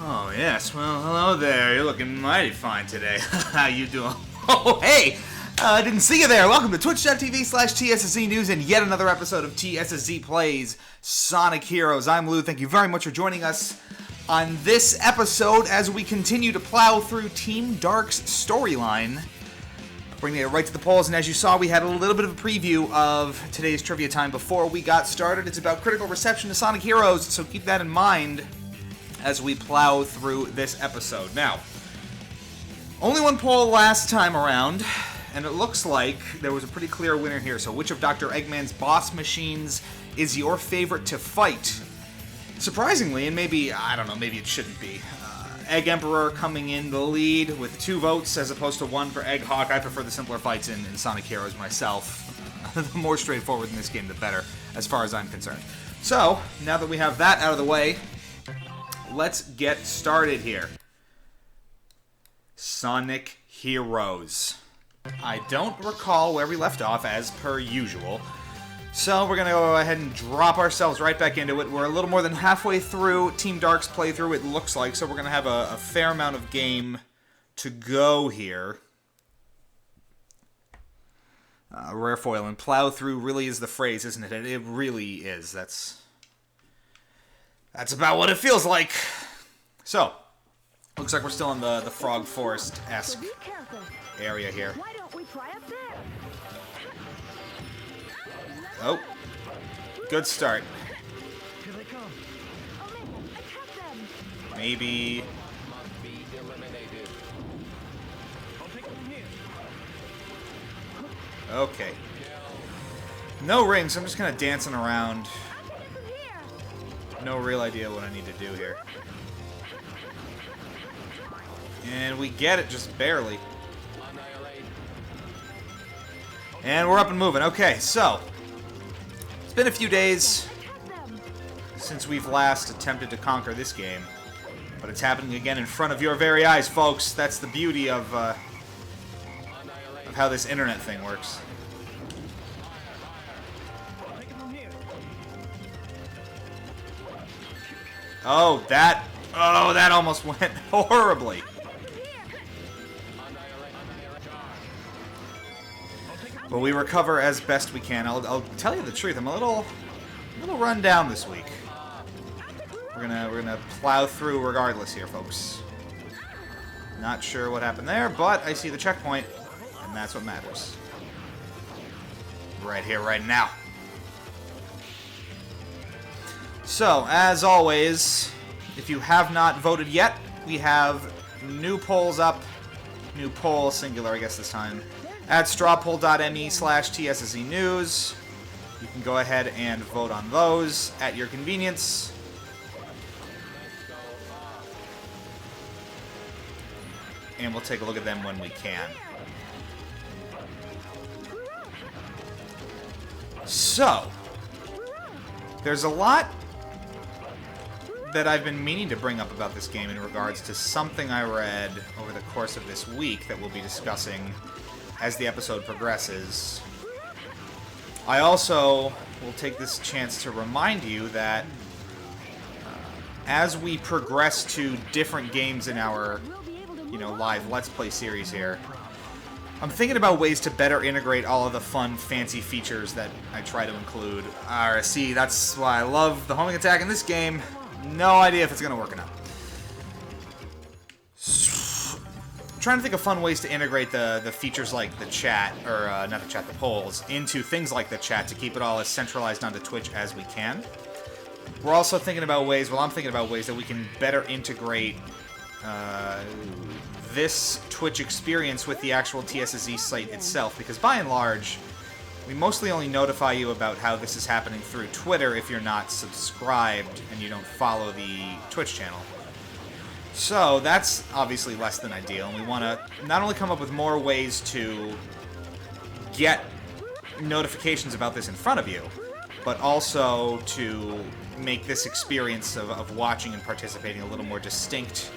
Oh, yes. Well, hello there. You're looking mighty fine today. How you doing? Oh, hey! I didn't see you there. Welcome to twitch.tv/TSSZ News and yet another episode of TSSZ Plays Sonic Heroes. I'm Lou. Thank you very much for joining us on this episode as we continue to plow through Team Dark's storyline. Bringing it right to the polls, and as you saw, we had a little bit of a preview of today's trivia time before we got started. It's about critical reception to Sonic Heroes, so keep that in mind as we plow through this episode. Now, only one poll last time around, and it looks like there was a pretty clear winner here. So which of Dr. Eggman's boss machines is your favorite to fight? Surprisingly, and maybe, I don't know, maybe it shouldn't be, Egg Emperor coming in the lead with 2 votes as opposed to 1 for Egg Hawk. I prefer the simpler fights in Sonic Heroes myself. The more straightforward in this game, the better, as far as I'm concerned. So, now that we have that out of the way, let's get started here. Sonic Heroes. I don't recall where we left off, as per usual. So we're going to go ahead and drop ourselves right back into it. We're a little more than halfway through Team Dark's playthrough, it looks like. So we're going to have a fair amount of game to go here. Rare foil and plow through really is the phrase, isn't it? It really is. That's about what it feels like. So, looks like we're still in the Frog Forest-esque area here. Why don't we try up there? Oh, good start. Here they come. Oh man, attack them. Maybe. I'll take them here. Okay. No rings, I'm just kind of dancing around. I'll take it from here. No real idea what I need to do here. And we get it, just barely. And we're up and moving. Okay, so it's been a few days since we've last attempted to conquer this game, but it's happening again in front of your very eyes, folks. That's the beauty of how this internet thing works. Oh, that almost went horribly. But we recover as best we can. I'll tell you the truth. I'm a little run down this week. We're gonna plow through regardless here, folks. Not sure what happened there, but I see the checkpoint, and that's what matters. Right here, right now. So, as always, if you have not voted yet, we have new polls up. New poll, singular, I guess this time. At strawpoll.me/TSSZ News. You can go ahead and vote on those at your convenience. And we'll take a look at them when we can. So, there's a lot that I've been meaning to bring up about this game in regards to something I read over the course of this week that we'll be discussing as the episode progresses. I also will take this chance to remind you that as we progress to different games in our, live Let's Play series here, I'm thinking about ways to better integrate all of the fun, fancy features that I try to include. See, that's why I love the homing attack in this game. No idea if it's going to work or not. Trying to think of fun ways to integrate the features like the chat, or not the chat, the polls, into things like the chat to keep it all as centralized onto Twitch as we can. We're also thinking about ways, I'm thinking about ways that we can better integrate this Twitch experience with the actual TSSZ site itself, because by and large, we mostly only notify you about how this is happening through Twitter if you're not subscribed and you don't follow the Twitch channel. So that's obviously less than ideal, and we want to not only come up with more ways to get notifications about this in front of you, but also to make this experience of watching and participating a little more distinct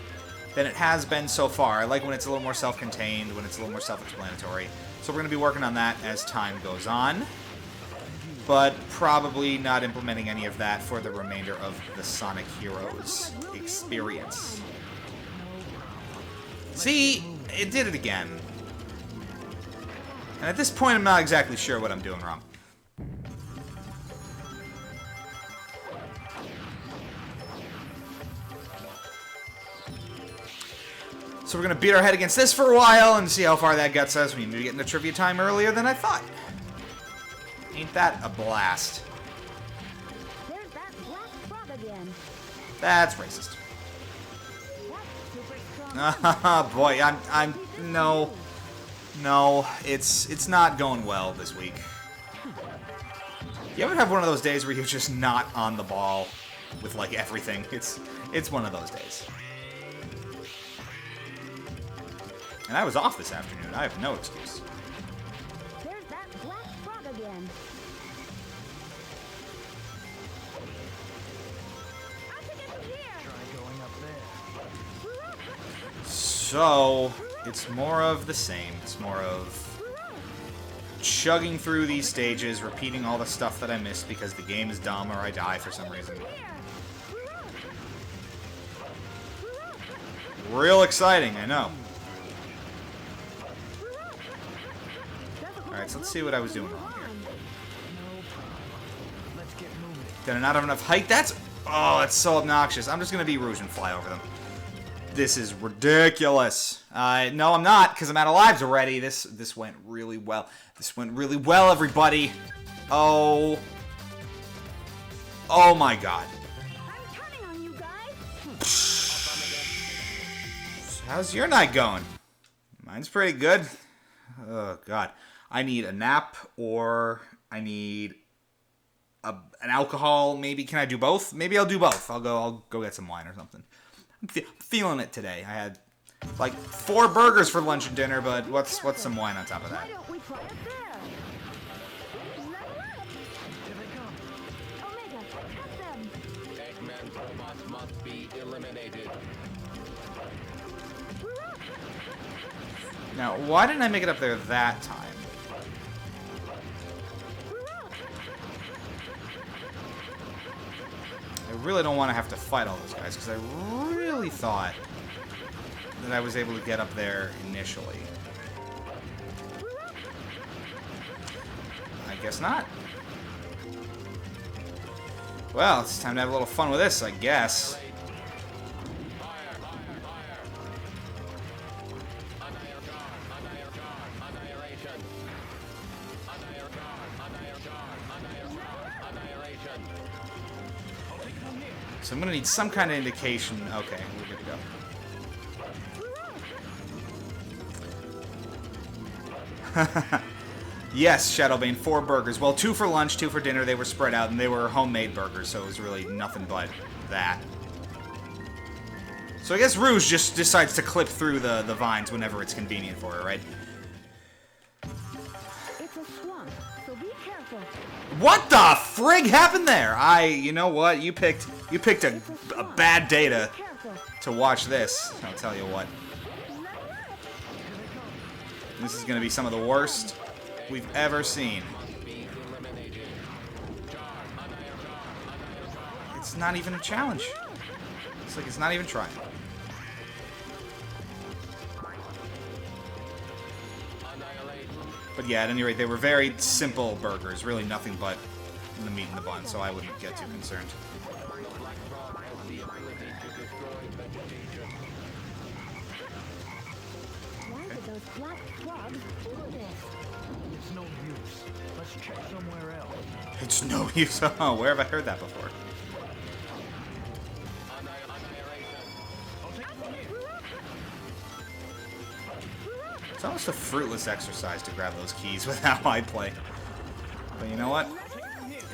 than it has been so far. I like when it's a little more self-contained, when it's a little more self-explanatory. So we're going to be working on that as time goes on, but probably not implementing any of that for the remainder of the Sonic Heroes experience. See, it did it again. And at this point, I'm not exactly sure what I'm doing wrong. So we're going to beat our head against this for a while and see how far that gets us. We need to get into trivia time earlier than I thought. Ain't that a blast? There's that black frog again. That's racist. That's super strong. Boy, no, it's not going well this week. You ever have one of those days where you're just not on the ball with like everything? It's one of those days. And I was off this afternoon. I have no excuse. There's that black frog again. I can get him here. Try going up there. So, it's more of the same. It's more of chugging through these stages, repeating all the stuff that I missed because the game is dumb or I die for some reason. Real exciting, I know. Alright, so let's see what I was doing wrong here. No problem. Let's get moving. Did I not have enough height? Oh, that's so obnoxious. I'm just gonna be Rouge and fly over them. This is ridiculous. No, I'm not, because I'm out of lives already. This went really well. This went really well, everybody. Oh. Oh my god. I'm counting on you guys. How's your night going? Mine's pretty good. Oh god. I need a nap, or I need an alcohol. Maybe can I do both? Maybe I'll do both. I'll go get some wine or something. I'm feeling it today. I had like 4 burgers for lunch and dinner, but what's some wine on top of that? Why don't we try it there? Here they come. Omega, cut them. Eggman robots must be eliminated. Now, why didn't I make it up there that time? I really don't want to have to fight all those guys, because I really thought that I was able to get up there initially. I guess not. Well, it's time to have a little fun with this, I guess. So I'm gonna need some kind of indication. Okay, we're good to go. Yes, Shadowbane, 4 burgers. Well, 2 for lunch, 2 for dinner. They were spread out, and they were homemade burgers, so it was really nothing but that. So I guess Rouge just decides to clip through the vines whenever it's convenient for her, right? It's a swamp, so be careful. What the frig happened there? You know what? You picked a bad day to watch this. I'll tell you what. This is gonna be some of the worst we've ever seen. It's not even a challenge. It's like it's not even trying. But yeah, at any rate, they were very simple burgers. Really nothing but the meat in the bun, so I wouldn't get too concerned. Why did those black frogs do this? It's no use. Let's check somewhere else. It's no use. Oh, where have I heard that before? It's almost a fruitless exercise to grab those keys with how I play. But you know what?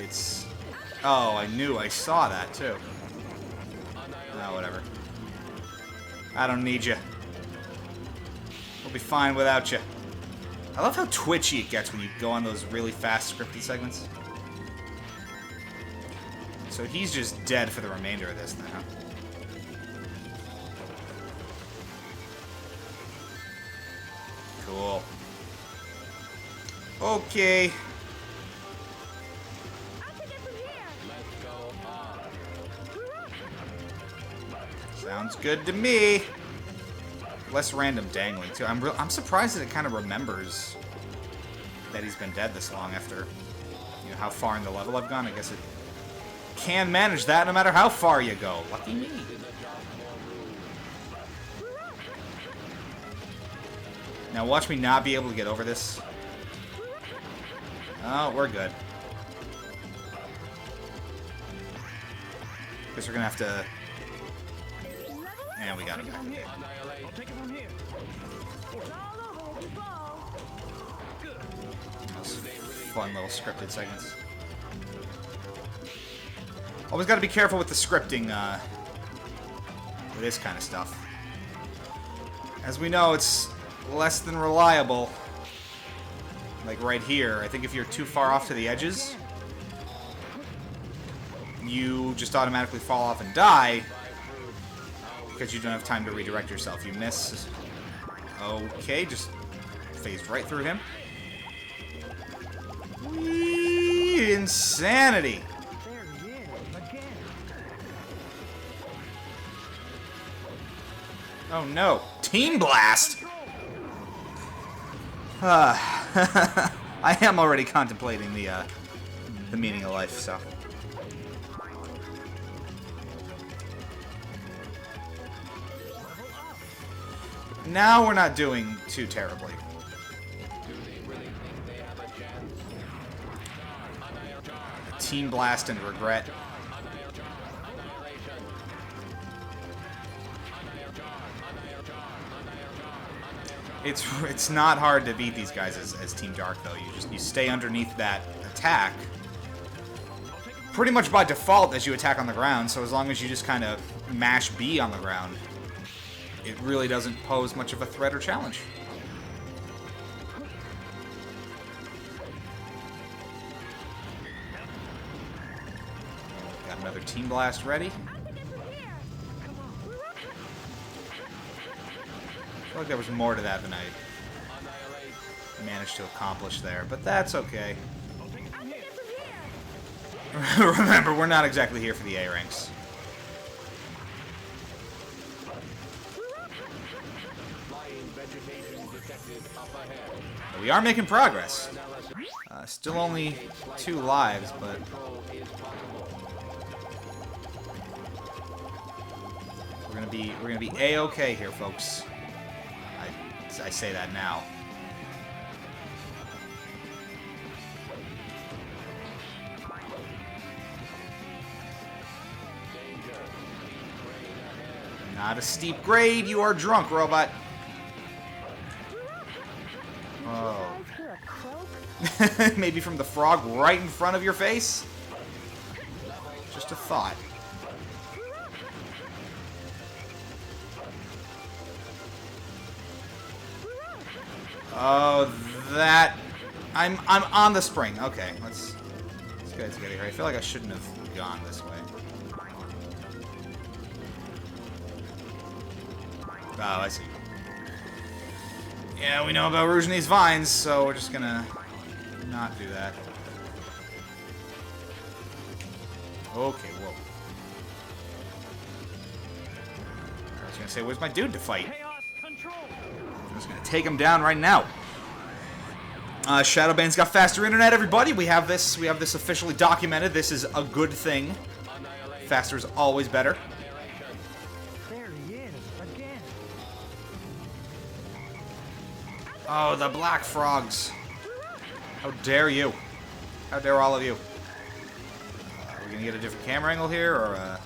It's... Oh, I knew. I saw that, too. No, whatever. I don't need you. We'll be fine without you. I love how twitchy it gets when you go on those really fast scripted segments. So he's just dead for the remainder of this now. Cool. Okay. I can get from here. Sounds good to me. less random dangling too. I'm surprised that it kind of remembers that he's been dead this long after, you know, how far in the level I've gone. I guess it can manage that no matter how far you go. Lucky me. Now watch me not be able to get over this. Oh, we're good. Guess we're gonna have to. And we got him back. I'll take it from here. Those fun little scripted segments. Always got to be careful with the scripting with this kind of stuff. As we know, it's less than reliable. Like right here, I think if you're too far off to the edges, you just automatically fall off and die because you don't have time to redirect yourself. You miss. Okay, just phased right through him. Whee! Insanity! There he is, again. Oh no. Team Blast! I am already contemplating the meaning of life, so. Now we're not doing too terribly. Team Blast and Regret. It's not hard to beat these guys as Team Dark though. You stay underneath that attack pretty much by default as you attack on the ground. So as long as you just kind of mash B on the ground, it really doesn't pose much of a threat or challenge. Got another Team Blast ready. I feel like there was more to that than I managed to accomplish there, but that's okay. Remember, we're not exactly here for the A ranks. But we are making progress. Still only 2 lives, but we're gonna be A-okay here, folks. I say that now. Not a steep grade, you are drunk, robot. Oh. Maybe from the frog right in front of your face? Just a thought. Oh, that... I'm on the spring. Okay, let's get it together here. I feel like I shouldn't have gone this way. Oh, I see. Yeah, we know about rouging these vines, so we're just gonna not do that. Okay, whoa. I was gonna say, where's my dude to fight? I'm just gonna take him down right now. Shadowbane's got faster internet, everybody. We have this officially documented. This is a good thing. Faster is always better. There he is, again. Oh, the black frogs. How dare you? How dare all of you? Are we gonna get a different camera angle here, or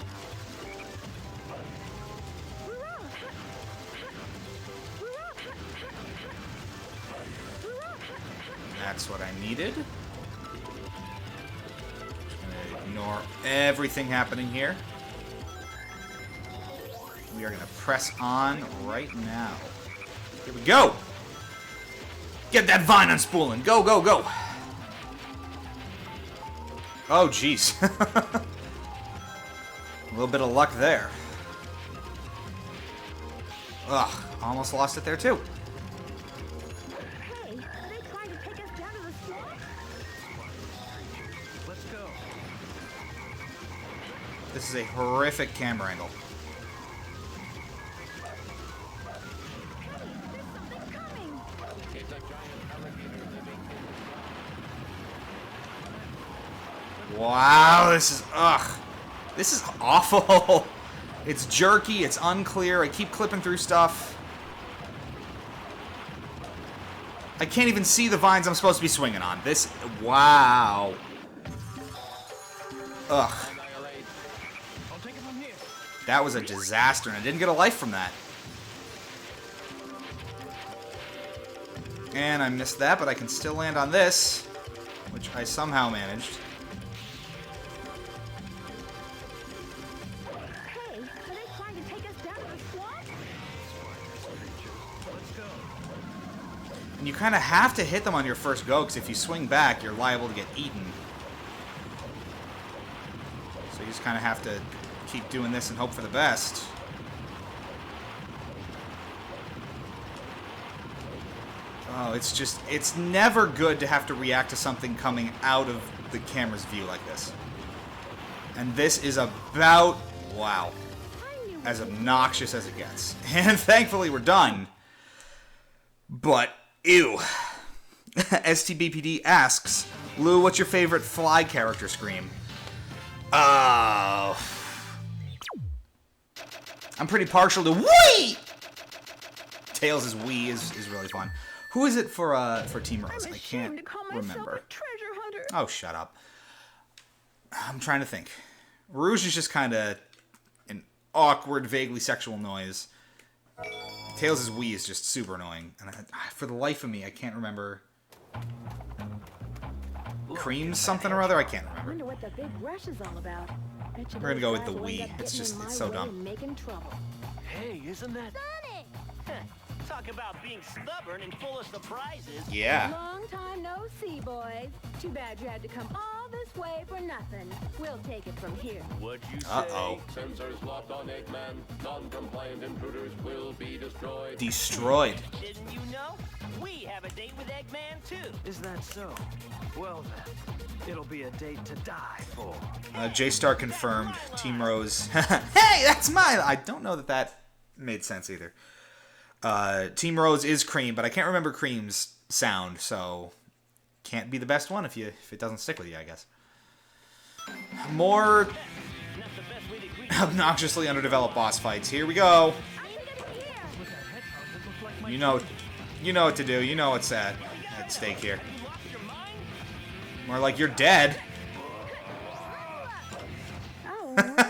That's what I needed. Just gonna ignore everything happening here. We are gonna press on right now. Here we go! Get that vine unspooling! Go, go, go! Oh, jeez. A little bit of luck there. Ugh, almost lost it there too. Hey, are they trying to take us down to the swamp? Let's go. This is a horrific camera angle. Wow, this is, ugh. This is awful. It's jerky, it's unclear, I keep clipping through stuff. I can't even see the vines I'm supposed to be swinging on. This, wow. Ugh. That was a disaster, and I didn't get a life from that. And I missed that, but I can still land on this, which I somehow managed. Hey, are they trying to take us down to the swamp? And you kind of have to hit them on your first go, because if you swing back, you're liable to get eaten. So you just kind of have to keep doing this and hope for the best. Oh, it's just, it's never good to have to react to something coming out of the camera's view like this. And this is about, wow, as obnoxious as it gets. And thankfully we're done. But, ew. STBPD asks, Lou, what's your favorite Fly character scream? I'm pretty partial to wee! Tails' wee is really fun. Who is it for Team Rose? I can't remember. Treasure hunter. Oh, shut up. I'm trying to think. Rouge is just kind of an awkward, vaguely sexual noise. Tails' wee is just super annoying. And for the life of me, I can't remember. Creams something or other? I can't I remember. wonder what the big rush is all about. We're gonna go with the Wii. It's just, it's so dumb. Making trouble. Hey, isn't that... Sonic! Talk about being stubborn and full of surprises. Yeah. Long time no see, boys. Too bad you had to come all this way for nothing. We'll take it from here. What'd you say? Uh-oh. Sensors locked on Eggman. Non-compliant intruders will be destroyed. Destroyed. Didn't you know? We have a date with Eggman, too. Is that so? Well then, it'll be a date to die for. J-Star confirmed. Team Rose. Hey, that's mine! I don't know that made sense either. Team Rose is Cream, but I can't remember Cream's sound, so can't be the best one if it doesn't stick with you, I guess. More obnoxiously underdeveloped boss fights. Here we go. You know what to do. You know what's at stake here. More like you're dead. Oh, right.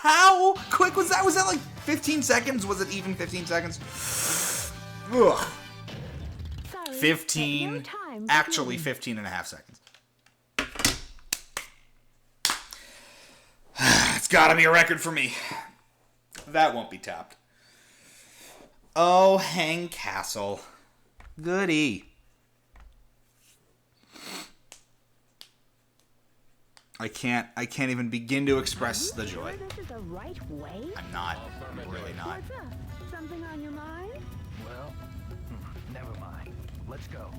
How quick was that? Was that like 15 seconds? Was it even 15 seconds? Ugh. Sorry, 15, no time. actually 15 and a half seconds. It's gotta be a record for me. That won't be topped. Oh, Hang Castle. Goody. I can't even begin to express the joy. This is the right way? I'm not. I'm really not. What's up? Something on your mind? Well, never mind. Let's go.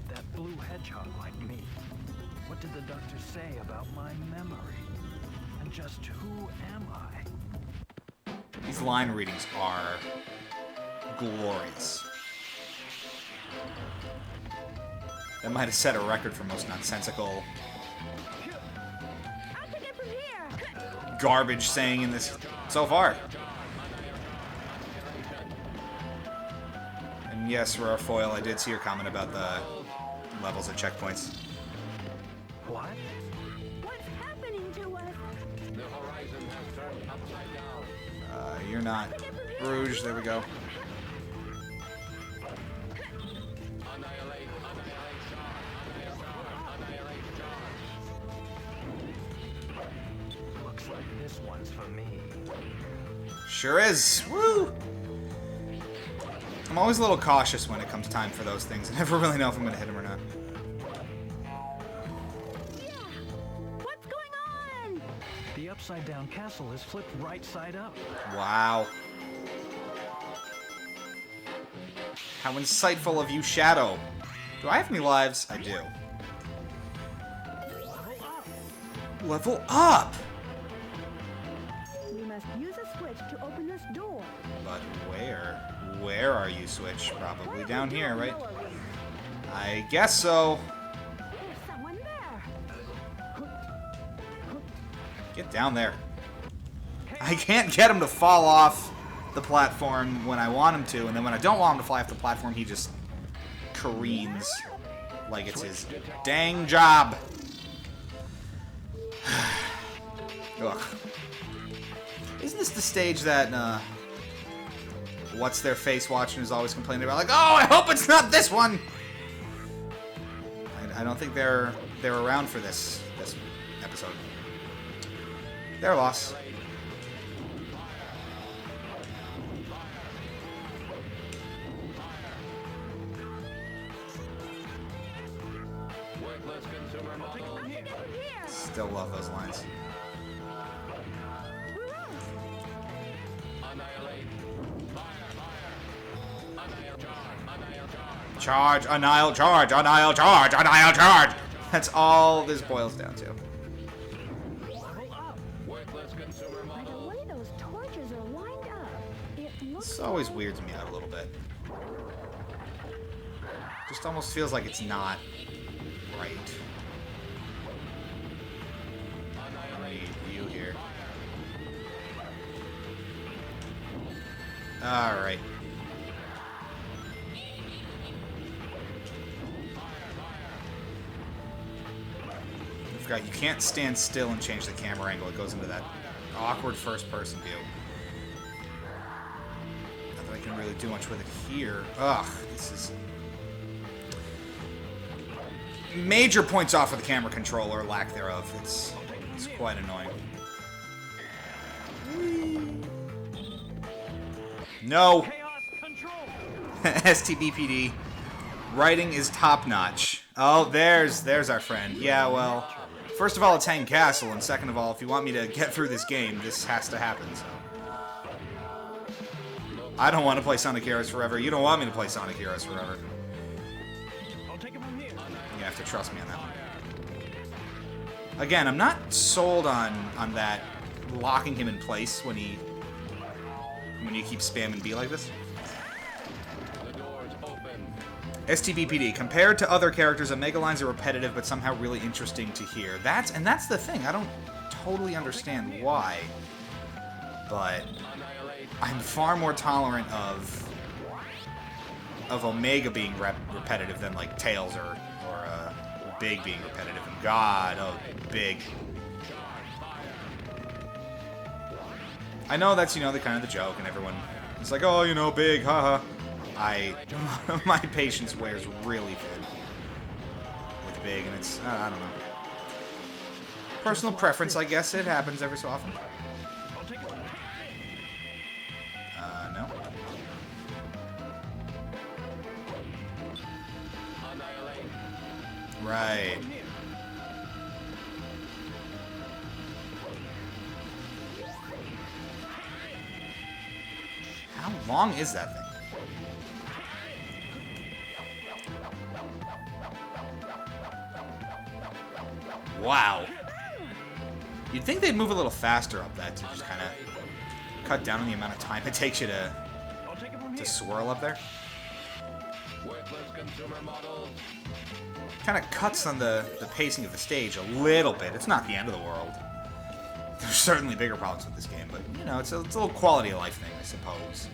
That blue hedgehog like me. What did the doctor say about my memory? And just who am I? These line readings are glorious. That might have set a record for most nonsensical I'll take it from here. garbage saying in this so far. And yes, Rare Foil, I did see your comment about the levels at checkpoints. What? What's happening to us? The horizon has turned upside down. You're not. Rouge, there we go. Annihilate, annihilate charge. Annihilate charge. Looks like this one's for me. Sure is. Woo! I'm always a little cautious when it comes time for those things. I never really know if I'm going to hit them or not. Yeah. What's going on? The upside down castle is flipped right side up. Wow. How insightful of you, Shadow. Do I have any lives? I do. Level up! We must use a switch to open this door. But where? Where are you, Switch? Probably down here, right? I guess so. There's someone there. Get down there. I can't get him to fall off the platform when I want him to, and then when I don't want him to fly off the platform, he just careens like it's his dang job. Ugh. Isn't this the stage that, what's their face watching is always complaining about? Like, oh, I hope it's not this one! I don't think they're around for this episode. Their loss. Still love those lines. Charge, annihilate, charge, annihilate, charge, annihilate, charge! That's all this boils down to. By the way those torches are lined up, it looks This always weirds me out a little bit. Just almost feels like it's not right. I need you here. Alright. I forgot you can't stand still and change the camera angle. It goes into that awkward first-person view. Not that I can really do much with it here. Ugh, this is... major points off of the camera control, or lack thereof. It's quite annoying. No! STBPD. Writing is top-notch. Oh, there's our friend. Yeah, well... first of all, it's Hang Castle, and second of all, if you want me to get through this game, this has to happen, so... I don't want to play Sonic Heroes Forever. You don't want me to play Sonic Heroes Forever. You have to trust me on that one. Again, I'm not sold on that locking him in place when you keep spamming B like this. STBPD. Compared to other characters, Omega lines are repetitive but somehow really interesting to hear. That's the thing. I don't totally understand why, but I'm far more tolerant of Omega being repetitive than like Tails or Big being repetitive. And God, oh, Big. I know that's, the kind of the joke, and everyone is like, oh, Big, haha. My patience wears really thin with Big, and it's, I don't know. Personal preference, I guess. It happens every so often. No. Right. How long is that thing? Wow. You'd think they'd move a little faster up that to just kind of cut down on the amount of time it takes you to swirl up there. Kind of cuts on the pacing of the stage a little bit. It's not the end of the world. There's certainly bigger problems with this game, but, it's a little quality of life thing, I suppose.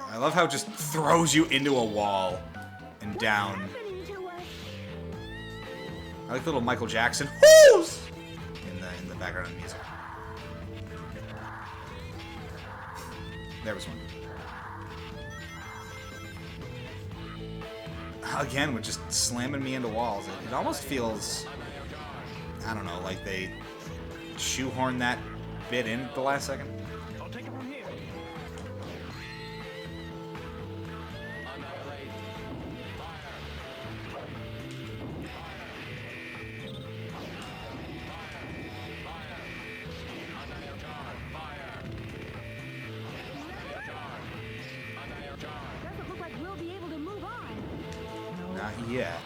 I love how it just throws you into a wall and down. I like the little Michael Jackson whoos in the background of the music. There was one. Again, with just slamming me into walls. It almost feels, I don't know, like they shoehorned that bit in at the last second. Not yet.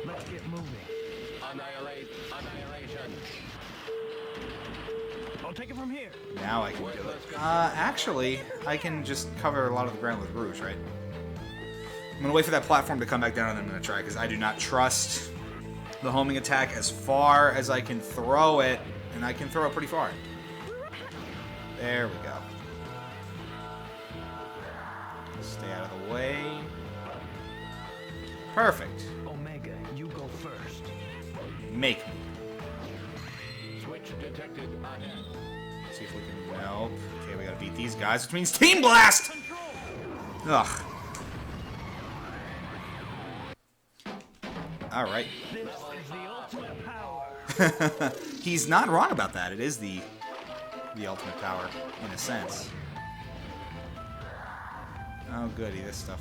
Let's get moving. Annihilate, annihilation. I'll take it from here. Now I can do it. Actually, I can just cover a lot of the ground with Rouge, right? I'm gonna wait for that platform to come back down and then I'm gonna try, because I do not trust the homing attack as far as I can throw it, and I can throw it pretty far. There we go. Stay out of the way. Perfect. Omega, you go first. Make me. Switch detected ahead. See if we can. Nope. Okay, we gotta beat these guys, which means Team Blast! Ugh. Alright. This is the ultimate power. He's not wrong about that. It is the ultimate power, in a sense. Oh, goody, this stuff.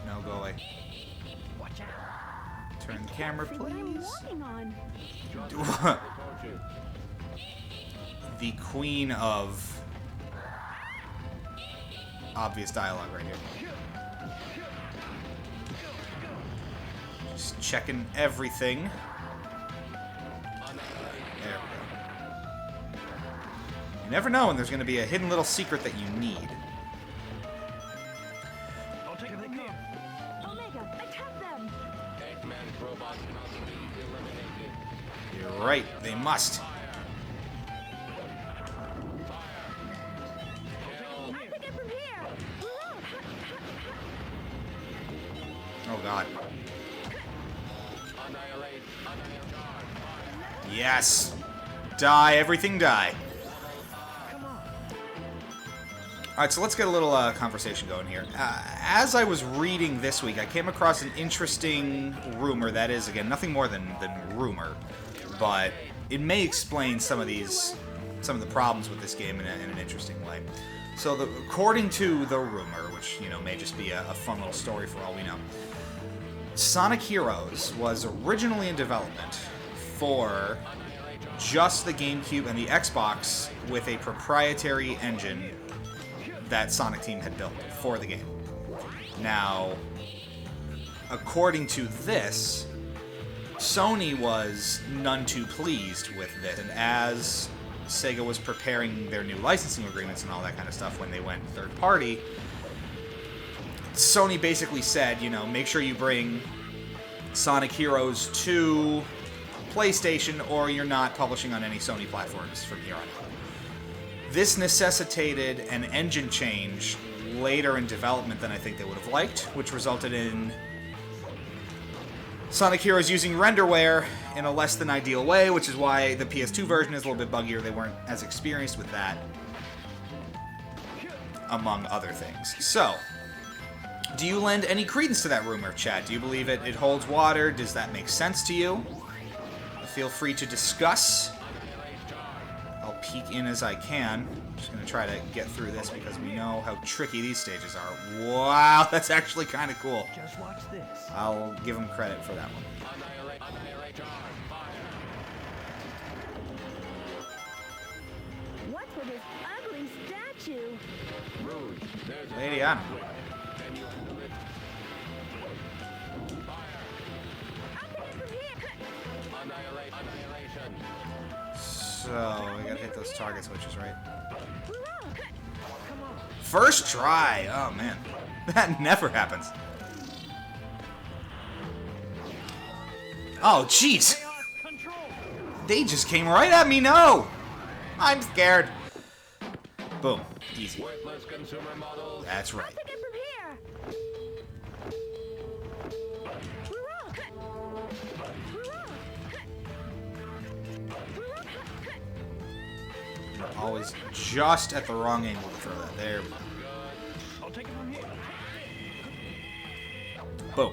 No, go away. Watch out. Turn the camera, See what I'm please. walking on. The queen of obvious dialogue right here. Just checking everything. There we go. You never know when there's going to be a hidden little secret that you need. I'll take it from here. Omega, attack them! Eggman's robots must be eliminated. You're right, they must. I take it from here! Oh, God. Annihilate. Yes. Die, everything die. Alright, so let's get a little conversation going here. As I was reading this week, I came across an interesting rumor that is, again, nothing more than rumor, but it may explain some of the problems with this game in an interesting way. So, according to the rumor, which, you know, may just be a fun little story for all we know, Sonic Heroes was originally in development for just the GameCube and the Xbox with a proprietary engine that Sonic Team had built for the game. Now, according to this, Sony was none too pleased with this, and as Sega was preparing their new licensing agreements and all that kind of stuff when they went third party, Sony basically said, you know, make sure you bring Sonic Heroes to PlayStation or you're not publishing on any Sony platforms from here on out. This necessitated an engine change later in development than I think they would have liked, which resulted in Sonic Heroes using renderware in a less than ideal way, which is why the PS2 version is a little bit buggier. They weren't as experienced with that, among other things. So, do you lend any credence to that rumor, chat? Do you believe it holds water? Does that make sense to you? Feel free to discuss. I'll peek in as I can. I'm just going to try to get through this because we know how tricky these stages are. Wow, that's actually kind of cool. Just watch this. I'll give him credit for that one. What's with this ugly statue? Lady, I don't know. So, I gotta hit those target switches, right? First try! Oh, man. That never happens. Oh, jeez! They just came right at me, no! I'm scared. Boom. Easy. Worthless consumer models. That's right. Take it from here! You're always just at the wrong angle to throw that. There we go. I'll take it from here. Boom.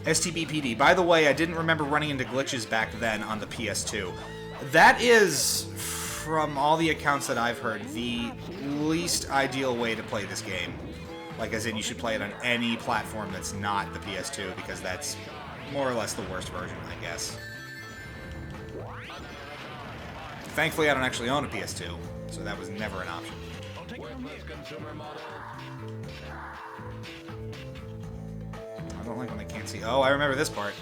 STBPD. By the way, I didn't remember running into glitches back then on the PS2. That is, from all the accounts that I've heard, the least ideal way to play this game. Like, as in, you should play it on any platform that's not the PS2, because that's more or less the worst version, I guess. Thankfully, I don't actually own a PS2, so that was never an option. Worthless consumer models. I don't like when I can't see. Oh, I remember this part.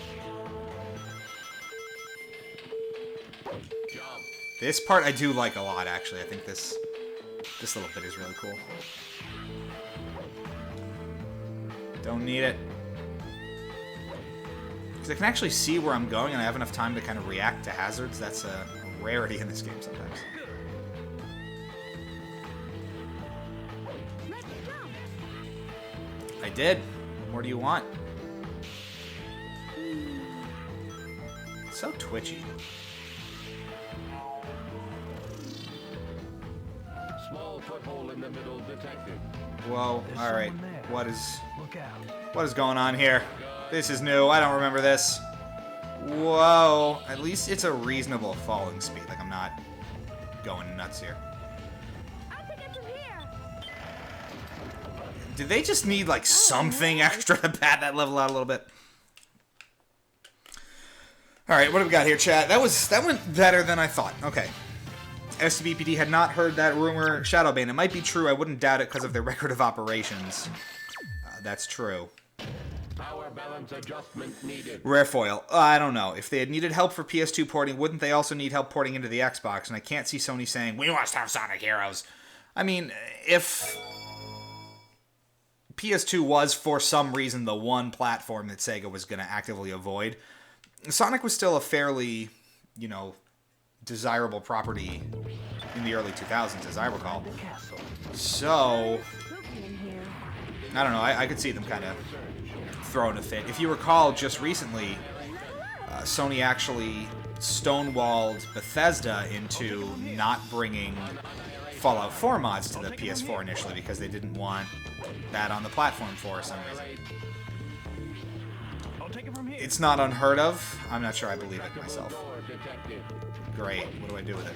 This part I do like a lot, actually. I think this little bit is really cool. Don't need it. Because I can actually see where I'm going, and I have enough time to kind of react to hazards. That's a rarity in this game sometimes. I did. What more do you want? It's so twitchy. Small foothold in the middle detected. Whoa, There's alright. someone there. What is Look out. going on here? This is new. I don't remember this. Whoa. At least it's a reasonable falling speed. Like, I'm not going nuts here. I'll take it from here. Did they just need, like, something extra to pad that level out a little bit? Alright, what do we got here, chat? That went better than I thought. Okay. SBPD had not heard that rumor. Shadowbane, it might be true. I wouldn't doubt it because of their record of operations. That's true. Power balance adjustment needed. Rarefoil. I don't know. If they had needed help for PS2 porting, wouldn't they also need help porting into the Xbox? And I can't see Sony saying, we must have Sonic Heroes. I mean, if PS2 was, for some reason, the one platform that Sega was going to actively avoid, Sonic was still a fairly, you know, desirable property in the early 2000s, as I recall. So, Spooky in here. I don't know. I could see them kind of throwing a fit. If you recall, just recently, Sony actually stonewalled Bethesda into not bringing Fallout 4 mods to the PS4 initially because they didn't want that on the platform for some reason. I'll take it from here. It's not unheard of. I'm not sure I believe it myself. Great. What do I do with it?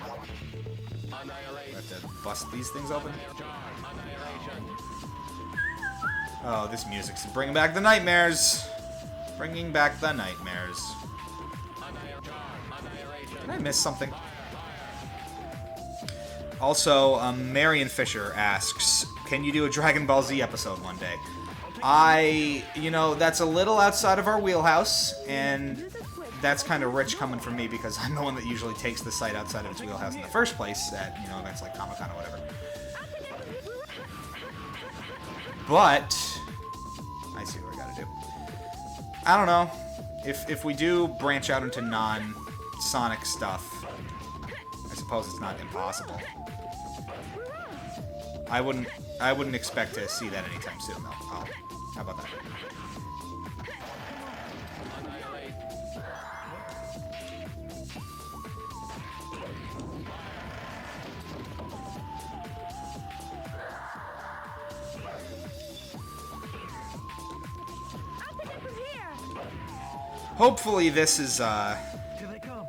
Do I have to bust these things open? Oh, this music's bringing back the nightmares. Bringing back the nightmares. Did I miss something? Also, Marion Fisher asks, can you do a Dragon Ball Z episode one day? You know, that's a little outside of our wheelhouse, and that's kind of rich coming from me because I'm the one that usually takes the site outside of its wheelhouse in the first place at, you know, events like Comic-Con or whatever. But I see what I gotta do. I don't know. If we do branch out into non-Sonic stuff, I suppose it's not impossible. I wouldn't expect to see that anytime soon, though. Oh, how about that? I'll take it from here. Hopefully this is, Here they come.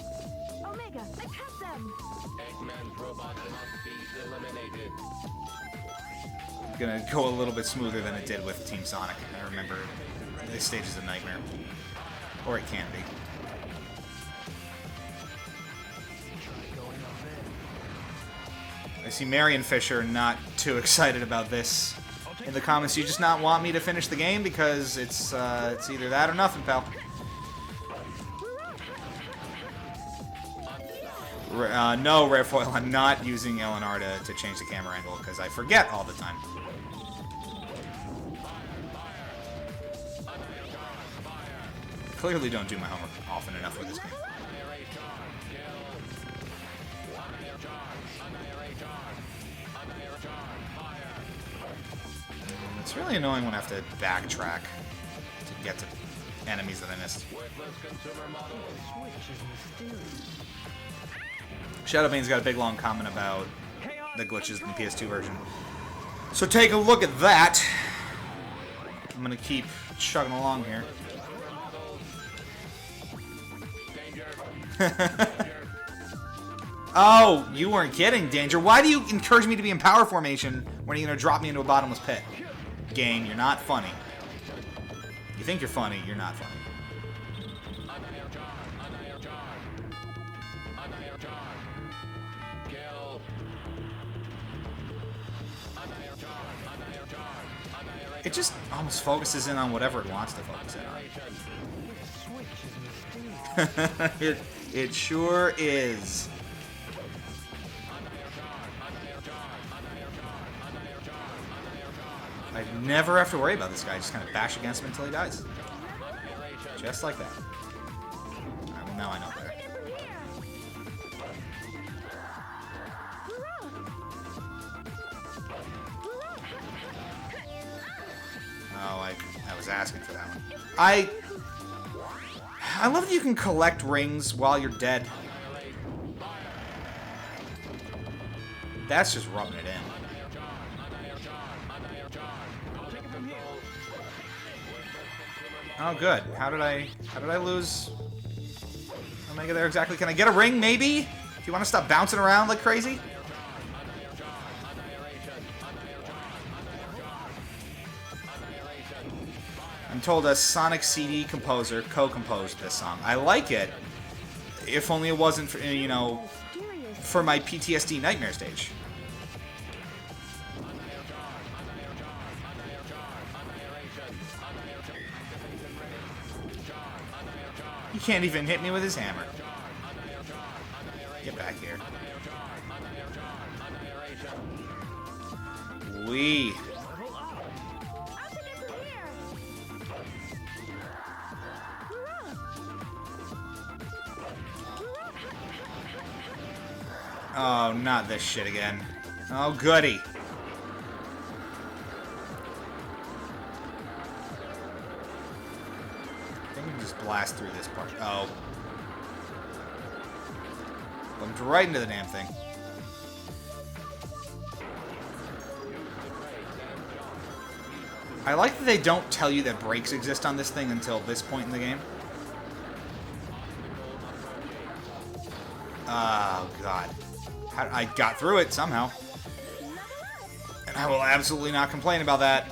Omega, attack them. Eggman's robot must be eliminated. gonna go a little bit smoother than it did with Team Sonic. I remember this stage is a nightmare. Or it can be. I see Marion Fisher not too excited about this. In the comments, you just not want me to finish the game because it's either that or nothing, pal. No, Rarefoil, I'm not using LNR to change the camera angle because I forget all the time. Clearly don't do my homework often enough with this game. It's really annoying when I have to backtrack to get to enemies that I missed. Shadowbane's got a big long comment about the glitches in the PS2 version. So take a look at that. I'm gonna keep chugging along here. Oh, you weren't kidding, Danger. Why do you encourage me to be in power formation when you're gonna drop me into a bottomless pit? Game, you're not funny. You think you're funny, you're not funny. It just almost focuses in on whatever it wants to focus in on. It sure is. I never have to worry about this guy. I just kind of bash against him until he dies. Just like that. Alright, well now I know better. Oh, I was asking for that one. I love that you can collect rings while you're dead. That's just rubbing it in. Oh, good. How did I lose? How did I get there exactly? Can I get a ring, maybe? If you want to stop bouncing around like crazy? I'm told a Sonic CD composer co-composed this song. I like it. If only it wasn't for, you know, for my PTSD nightmare stage. He can't even hit me with his hammer. Get back here. Wee. Oh, not this shit again. Oh, goody. I think we can just blast through this part. Oh. Bumped right into the damn thing. I like that they don't tell you that brakes exist on this thing until this point in the game. Oh, God. I got through it somehow. And I will absolutely not complain about that.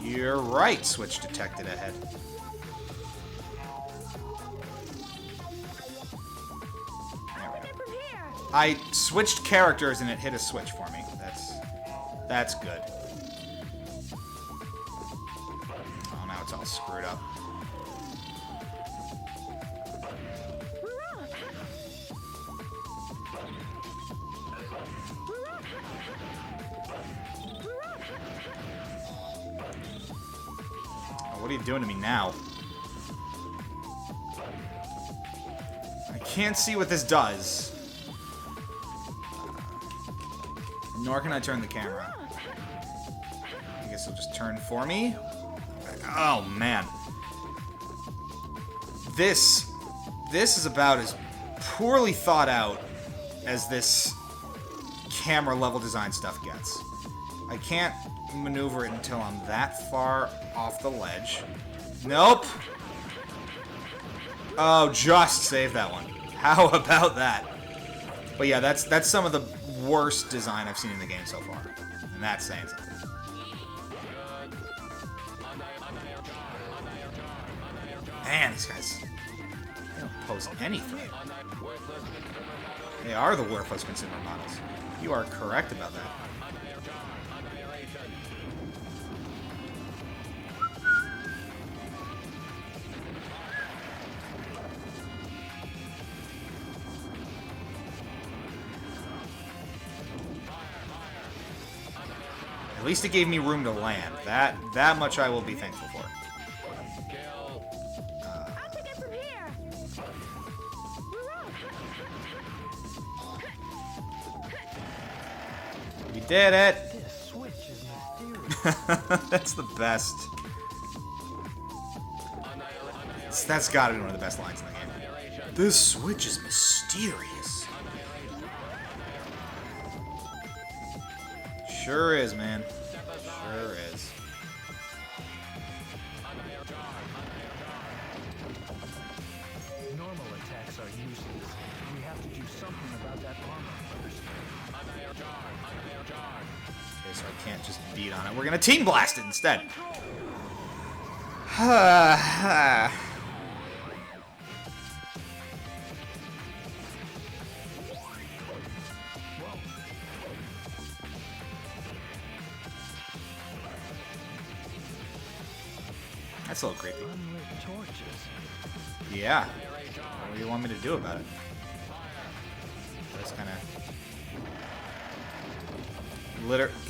You're right, switch detected ahead. I switched characters and it hit a switch for me. That's good. Oh, now it's all screwed up. What are you doing to me now? I can't see what this does. Nor can I turn the camera. I guess it'll just turn for me. Oh, man. This is about as poorly thought out as this camera level design stuff gets. I can't maneuver it until I'm that far off the ledge. Nope. Oh, just save that one. How about that? But yeah, that's some of the worst design I've seen in the game so far. And that's saying something. Man, these guys, they don't pose any threat. They are the worthless consumer models. You are correct about that. At least it gave me room to land. That much I will be thankful for. We did it! This switch is mysterious. That's the best. That's gotta be one of the best lines in the game. This switch is mysterious. Sure is, man. Sure is. Normal attacks are useless. We have to do something about that armor first. Okay, so I can't just beat on it. We're gonna team blast it instead. That's a little creepy. Unlit torches. Yeah. What do you want me to do about it? That's kind of...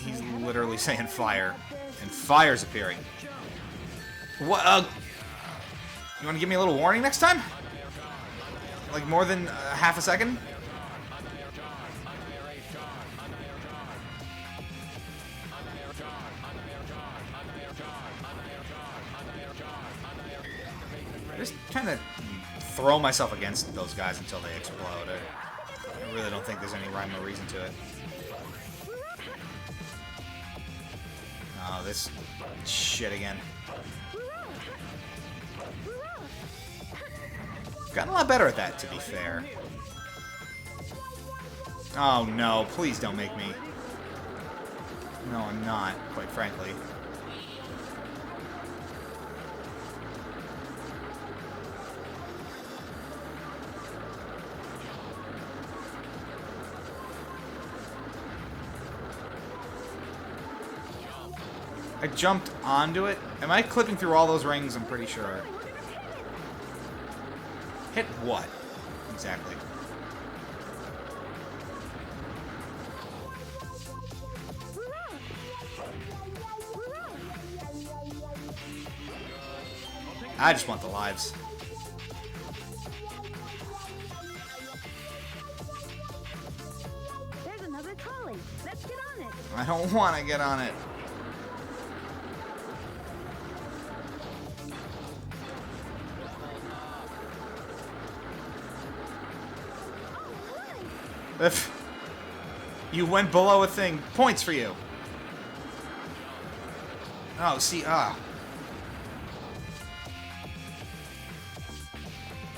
He's literally saying fire. And fire's appearing. What? You want to give me a little warning next time? Like more than half a second? I'm just trying to throw myself against those guys until they explode. I really don't think there's any rhyme or reason to it. Oh, this shit again. Gotten a lot better at that, to be fair. Oh no, please don't make me. No, I'm not, quite frankly. I jumped onto it. Am I clipping through all those rings? I'm pretty sure. Hit what? Exactly. I just want the lives. There's another trolley. Let's get on it. I don't want to get on it. If you went below a thing, points for you. Oh, see,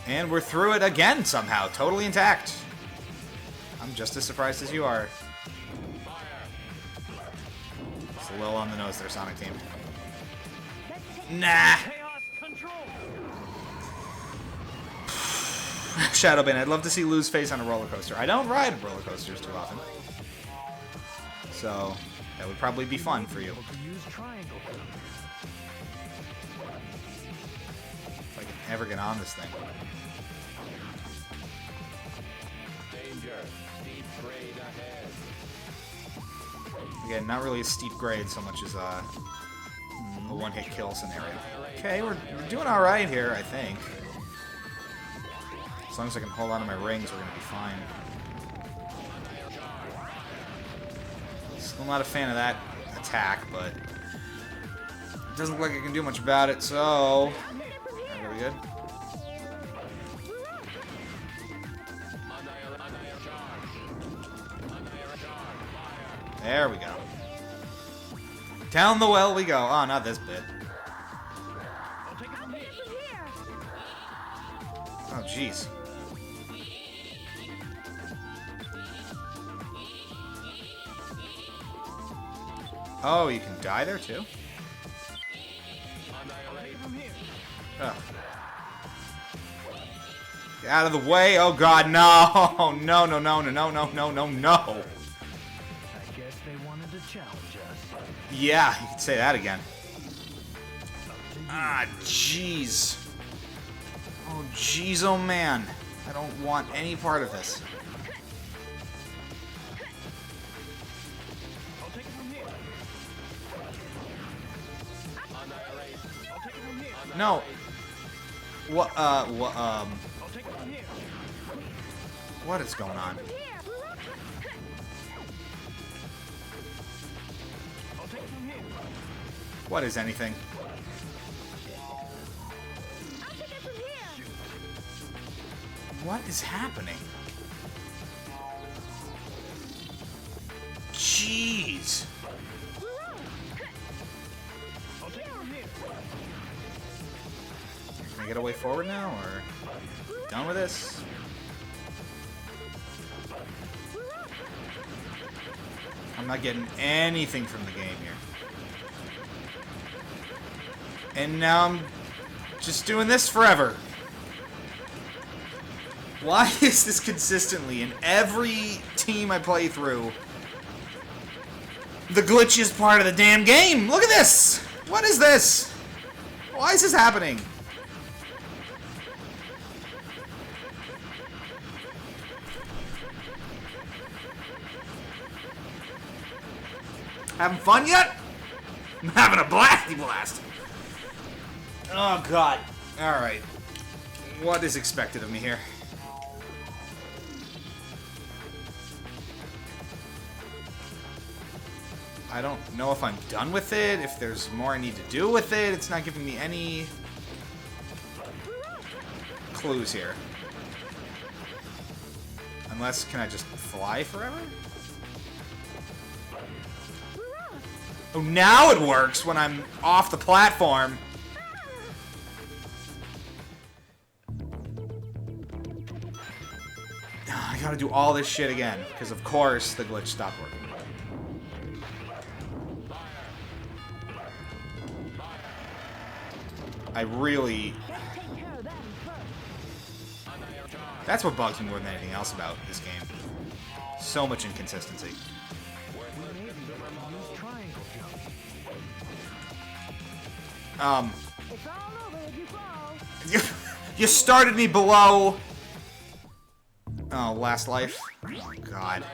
And we're through it again somehow, totally intact. I'm just as surprised as you are. It's a little on the nose there, Sonic Team. Nah. Shadowbane, I'd love to see Lou's face on a roller coaster. I don't ride roller coasters too often. So, that would probably be fun for you. If I can ever get on this thing. Again, not really a steep grade so much as a one-hit kill scenario. Okay, we're doing alright here, I think. As long as I can hold on to my rings, we're going to be fine. Still not a fan of that attack, but it doesn't look like I can do much about it, so... Are we good? There we go. Down the well we go. Oh, not this bit. Oh, jeez. Oh, you can die there too? Ugh. Get out of the way. Oh god, no. No, no, no, no, no, no, no, no, no. I guess they wanted to challenge us. Yeah, you could say that again. Ah, jeez. Oh, jeez, oh man. I don't want any part of this. No. What, what is going on? What is anything? What is happening? Jeez. Can I get a way forward now, or done with this? I'm not getting anything from the game here. And now I'm just doing this forever. Why is this consistently in every team I play through the glitchiest part of the damn game? Look at this! What is this? Why is this happening? Having fun yet? I'm having a blasty blast. Oh, God. Alright. What is expected of me here? I don't know if I'm done with it, if there's more I need to do with it. It's not giving me any clues here. Unless, can I just fly forever? Oh, now it works when I'm off the platform. I gotta do all this shit again, because of course the glitch stopped working. I really... That's what bugs me more than anything else about this game. So much inconsistency. You started me below... Oh, last life. Oh, God.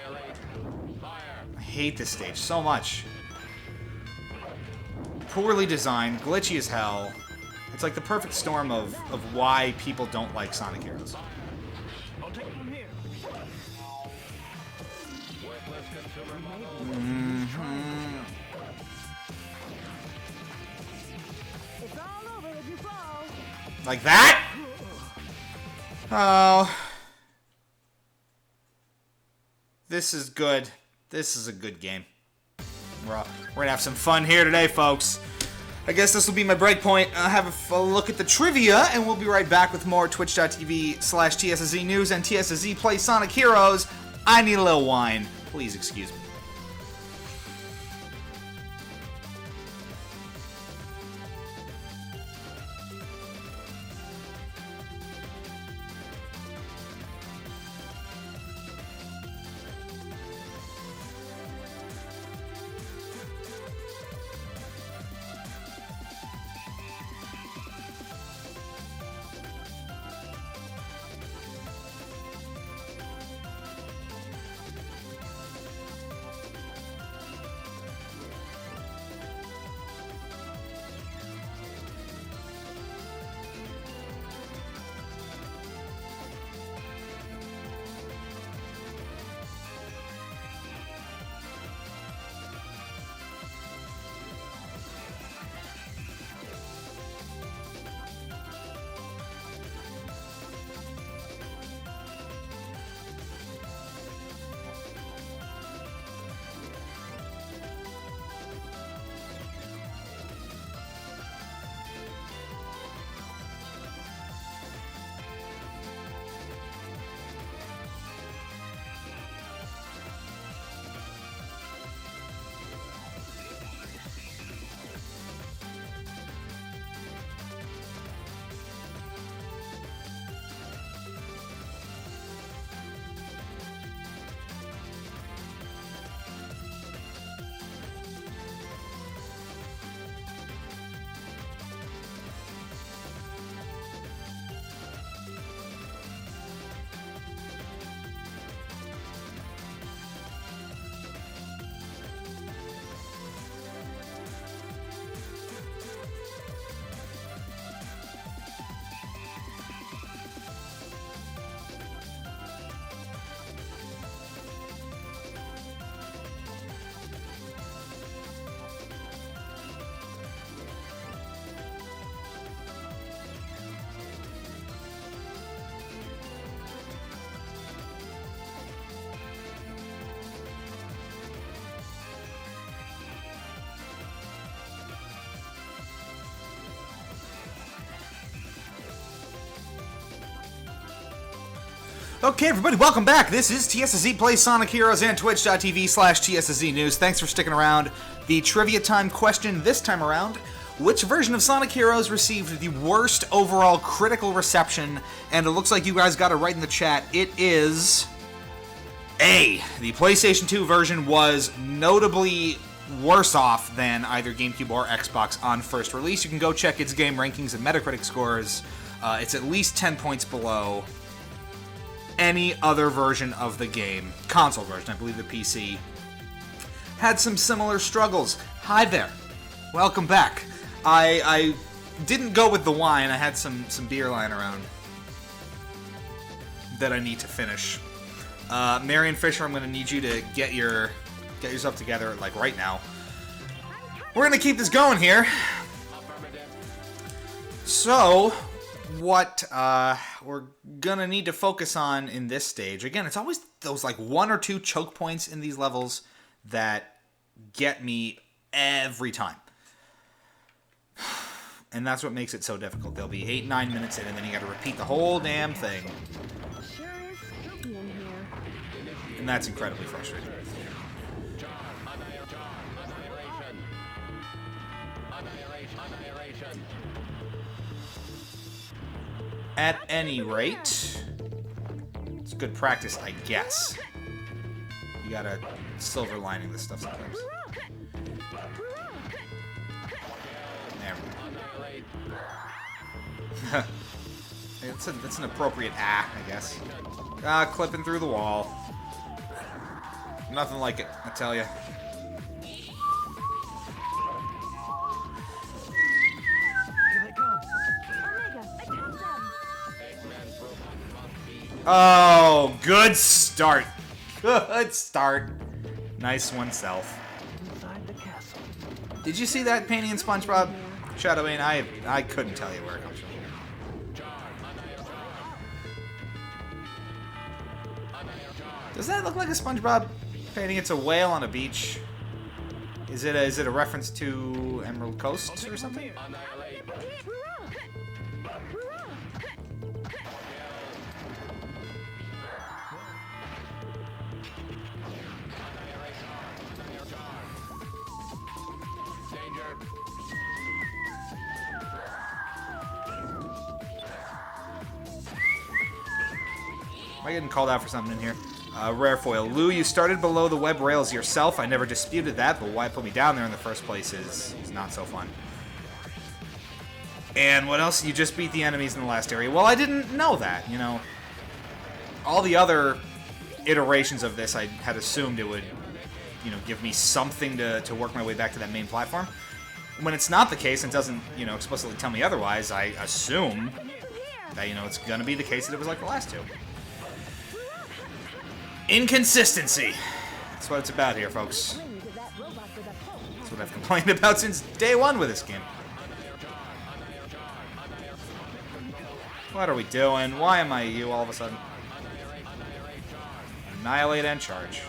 I hate this stage so much. Poorly designed, glitchy as hell. It's like the perfect storm of why people don't like Sonic Heroes. Like that? Oh. This is good. This is a good game. We're gonna have some fun here today, folks. I guess this will be my break point. I'll have a look at the trivia, and we'll be right back with more twitch.tv/TSSZ News and TSSZ Play Sonic Heroes. I need a little wine. Please excuse me. Okay, everybody, welcome back. This is TSSZ Plays Sonic Heroes and twitch.tv/TSSZ News. Thanks for sticking around. The trivia time question this time around: which version of Sonic Heroes received the worst overall critical reception? And it looks like you guys got it right in the chat. It is A. The PlayStation 2 version was notably worse off than either GameCube or Xbox on first release. You can go check its game rankings and Metacritic scores. It's at least 10 points below any other version of the game. Console version, I believe the PC had some similar struggles. Hi there. Welcome back. I didn't go with the wine. I had some beer lying around that I need to finish. Marion Fisher, I'm going to need you to get yourself together, like, right now. We're going to keep this going here. So, what we're going to need to focus on in this stage, again, it's always those, like, 1 or 2 choke points in these levels that get me every time. And that's what makes it so difficult. There'll be 8-9 minutes in, and then you gotta repeat the whole damn thing. Sure is spooky in here. And that's incredibly frustrating. At any rate, it's good practice, I guess. You gotta silver lining this stuff sometimes. There we go. It's an appropriate I guess. Clipping through the wall. Nothing like it, I tell you. Here they come. Omega, attack them! Oh, good start. Good start. Nice oneself. Inside the castle. Did you see that painting in SpongeBob? Shadowing, I couldn't tell you where it comes from. Does that look like a SpongeBob painting? It's a whale on a beach. Is it a reference to Emerald Coast or something? Am I getting called out for something in here? Rare foil. Lou, you started below the web rails yourself. I never disputed that, but why put me down there in the first place is not so fun. And what else? You just beat the enemies in the last area. Well, I didn't know that, you know. All the other iterations of this, I had assumed it would, you know, give me something to work my way back to that main platform. When it's not the case and doesn't, you know, explicitly tell me otherwise, I assume that, you know, it's going to be the case that it was like the last two. Inconsistency. That's what it's about here, folks. That's what I've complained about since day one with this game. What are we doing? Why am I you all of a sudden? Annihilate and charge.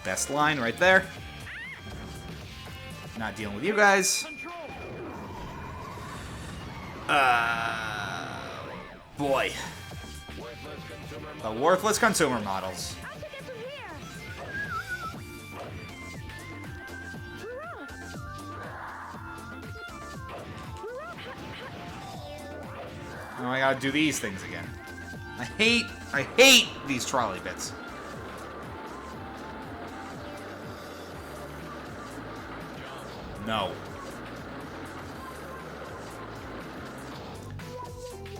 Best line right there. Not dealing with you guys. Boy. The worthless consumer models. Oh, I gotta do these things again. I hate these trolley bits. No.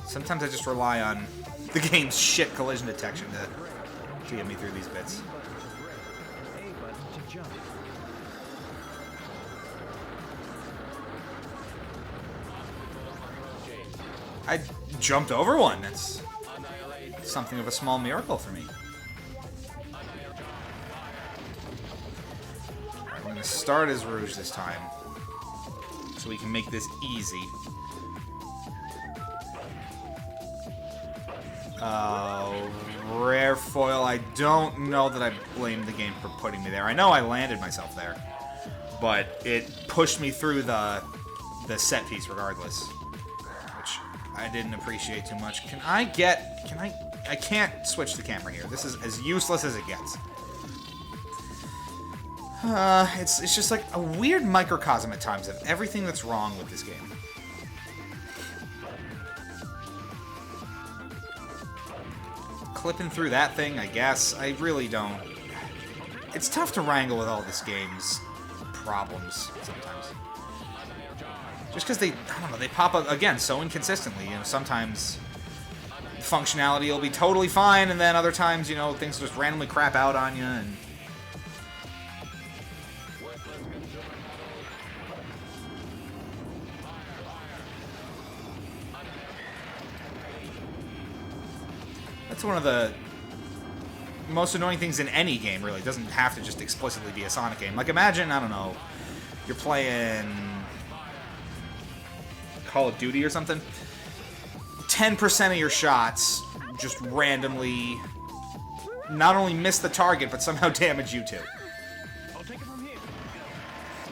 Sometimes I just rely on the game's shit collision detection to get me through these bits. A button to jump. I jumped over one. That's something of a small miracle for me. Alright, we're gonna start as Rouge this time, so we can make this easy. Rare foil. I don't know that I blame the game for putting me there. I know I landed myself there, but it pushed me through the set piece regardless, which I didn't appreciate too much. I can't switch the camera here. This is as useless as it gets. It's just like a weird microcosm at times of everything that's wrong with this game. Clipping through that thing, I guess. I really don't. It's tough to wrangle with all this game's problems sometimes. Just because I don't know, they pop up, again, so inconsistently. You know, sometimes functionality will be totally fine, and then other times, you know, things just randomly crap out on you, and... That's one of the most annoying things in any game, really. It doesn't have to just explicitly be a Sonic game. Like, imagine, I don't know, you're playing Call of Duty or something. 10% of your shots just randomly not only miss the target, but somehow damage you too. I'll take it from here.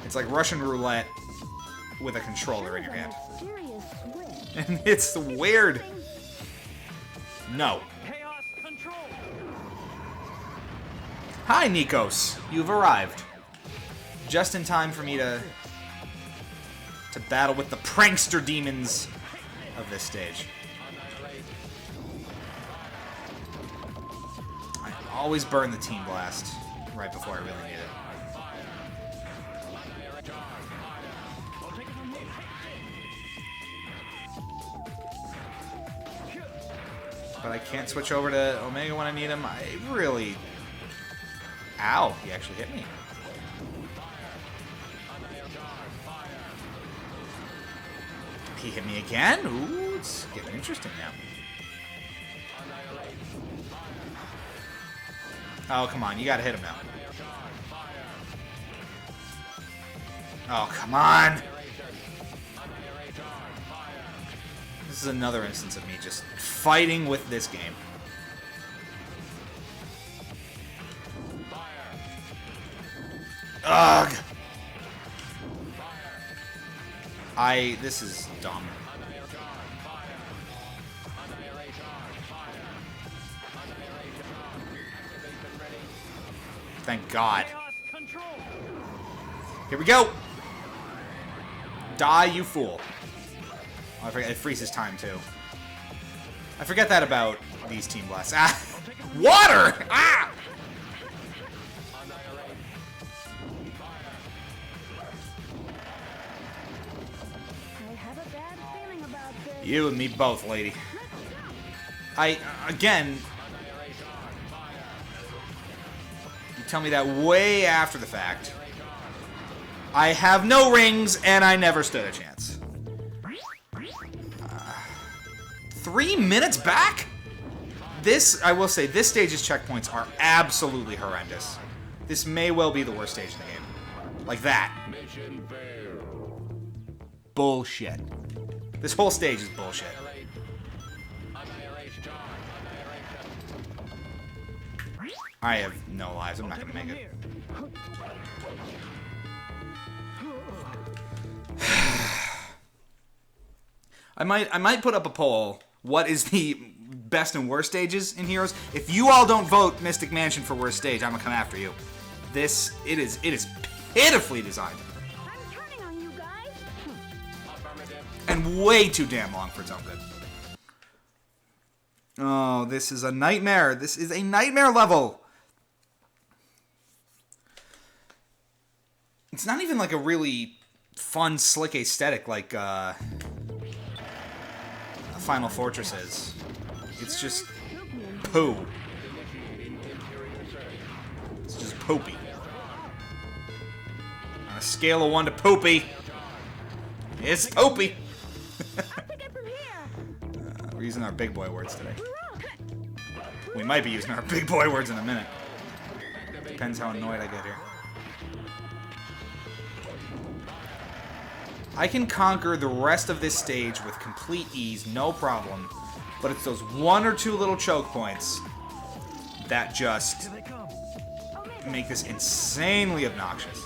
It's like Russian roulette with a controller in your hand. Serious switch. And it's weird. No. Chaos control. Hi, Nikos. You've arrived. Just in time for me to battle with the prankster demons of this stage. I always burn the Team Blast right before I really need it. I'll take it from here. But I can't switch over to Omega when I need him. I really... Ow, he actually hit me. He hit me again? Ooh, it's getting interesting now. Oh, come on, you gotta hit him now. Oh, come on! This is another instance of me just fighting with this game. Ugh! This is dumb. Thank God. Chaos control. Here we go! Die, you fool. Oh, I forget, it freezes time, too. I forget that about these Team Blasts. Ah! Water! Ah! I have a bad feeling about this. You and me both, lady. Again... You tell me that way after the fact. I have no rings, and I never stood a chance. 3 minutes back? This, I will say, this stage's checkpoints are absolutely horrendous. This may well be the worst stage in the game. Like that. Bullshit. This whole stage is bullshit. I have no lives. I'm not gonna make it. I might put up a poll. What is the best and worst stages in Heroes? If you all don't vote Mystic Mansion for worst stage, I'm gonna come after you. It is pitifully designed. I'm turning on you guys. And way too damn long for its own good. Oh, this is a nightmare. This is a nightmare level. It's not even like a really fun, slick aesthetic like Final Fortress is. It's just poo. It's just poopy. On a scale of 1 to poopy, it's poopy. We're using our big boy words today. We might be using our big boy words in a minute. Depends how annoyed I get here. I can conquer the rest of this stage with complete ease, no problem. But it's those 1 or 2 little choke points that just Here they come. make this insanely obnoxious.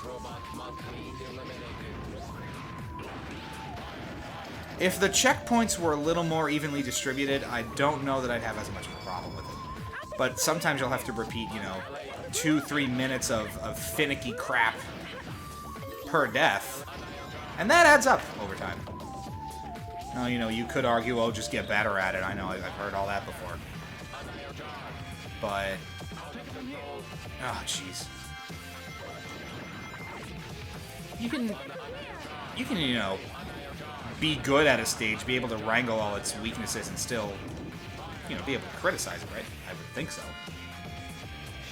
If the checkpoints were a little more evenly distributed, I don't know that I'd have as much of a problem with it. But sometimes you'll have to repeat, 2-3 minutes of finicky crap per death. And that adds up over time. Now, you could argue, oh, just get better at it. I know, I've heard all that before. But... Oh, jeez. You can, be good at a stage, be able to wrangle all its weaknesses and still you know, be able to criticize it, right? I would think so.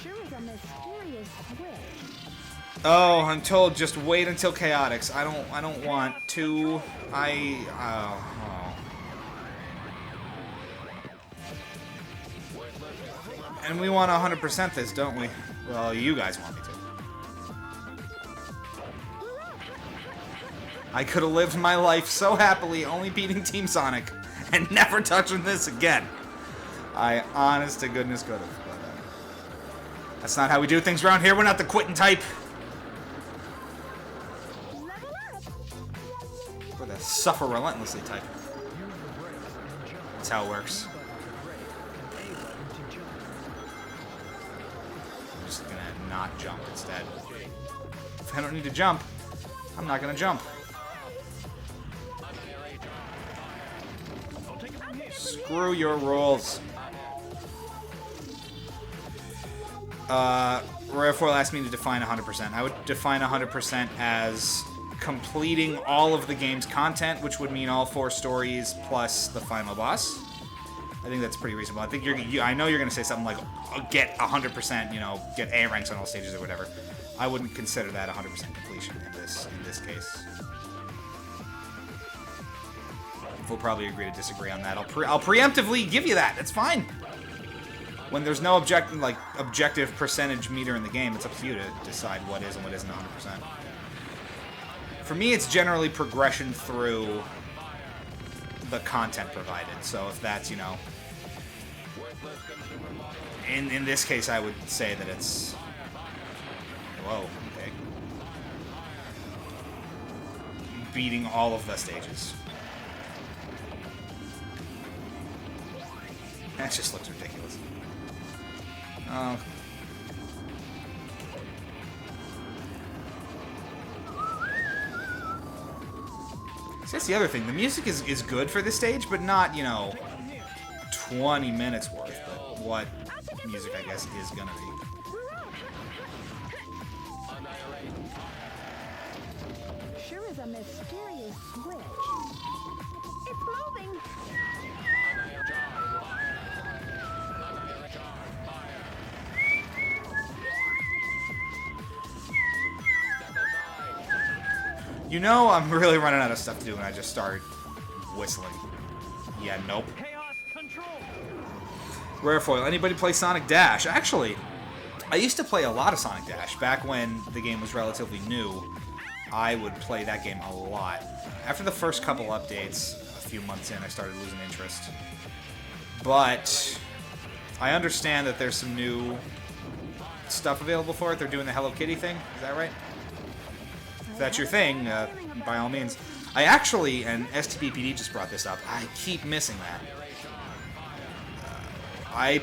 Sure is a mysterious switch. Oh, I'm told just wait until Chaotix. I don't want to. Oh. And we want to 100% this, don't we? Well, you guys want me to. I could have lived my life so happily only beating Team Sonic and never touching this again. I honest to goodness could have. But, that's not how we do things around here. We're not the quitting type. We're the suffer relentlessly type. That's how it works. I'm just gonna not jump instead. If I don't need to jump, I'm not gonna jump. Screw your rules. Rarefoil asked me to define 100%. I would define 100% as completing all of the game's content, which would mean all 4 stories plus the final boss. I think that's pretty reasonable. I think I know you're gonna say something like get 100%, you know, get A ranks on all stages or whatever. I wouldn't consider that 100% completion in this case. We'll probably agree to disagree on that. I'll preemptively give you that. It's fine. When there's no objective percentage meter in the game, it's up to you to decide what is and what isn't 100%. For me, it's generally progression through the content provided. So if that's, you know, in this case, I would say that it's. Whoa. Okay. Beating all of the stages. That just looks ridiculous. Oh. See, that's the other thing. The music is good for this stage, but not, you know, 20 minutes worth. But what music, I guess, is gonna be. Sure is a mysterious switch. It's moving. You know, I'm really running out of stuff to do when I just start whistling. Yeah, nope. Chaos control. Rarefoil, anybody play Sonic Dash? Actually, I used to play a lot of Sonic Dash back when the game was relatively new. I would play that game a lot. After the first couple updates, a few months in, I started losing interest. But I understand that there's some new stuff available for it. They're doing the Hello Kitty thing. Is that right? If that's your thing, by all means. I actually, and STBPD just brought this up, I keep missing that. I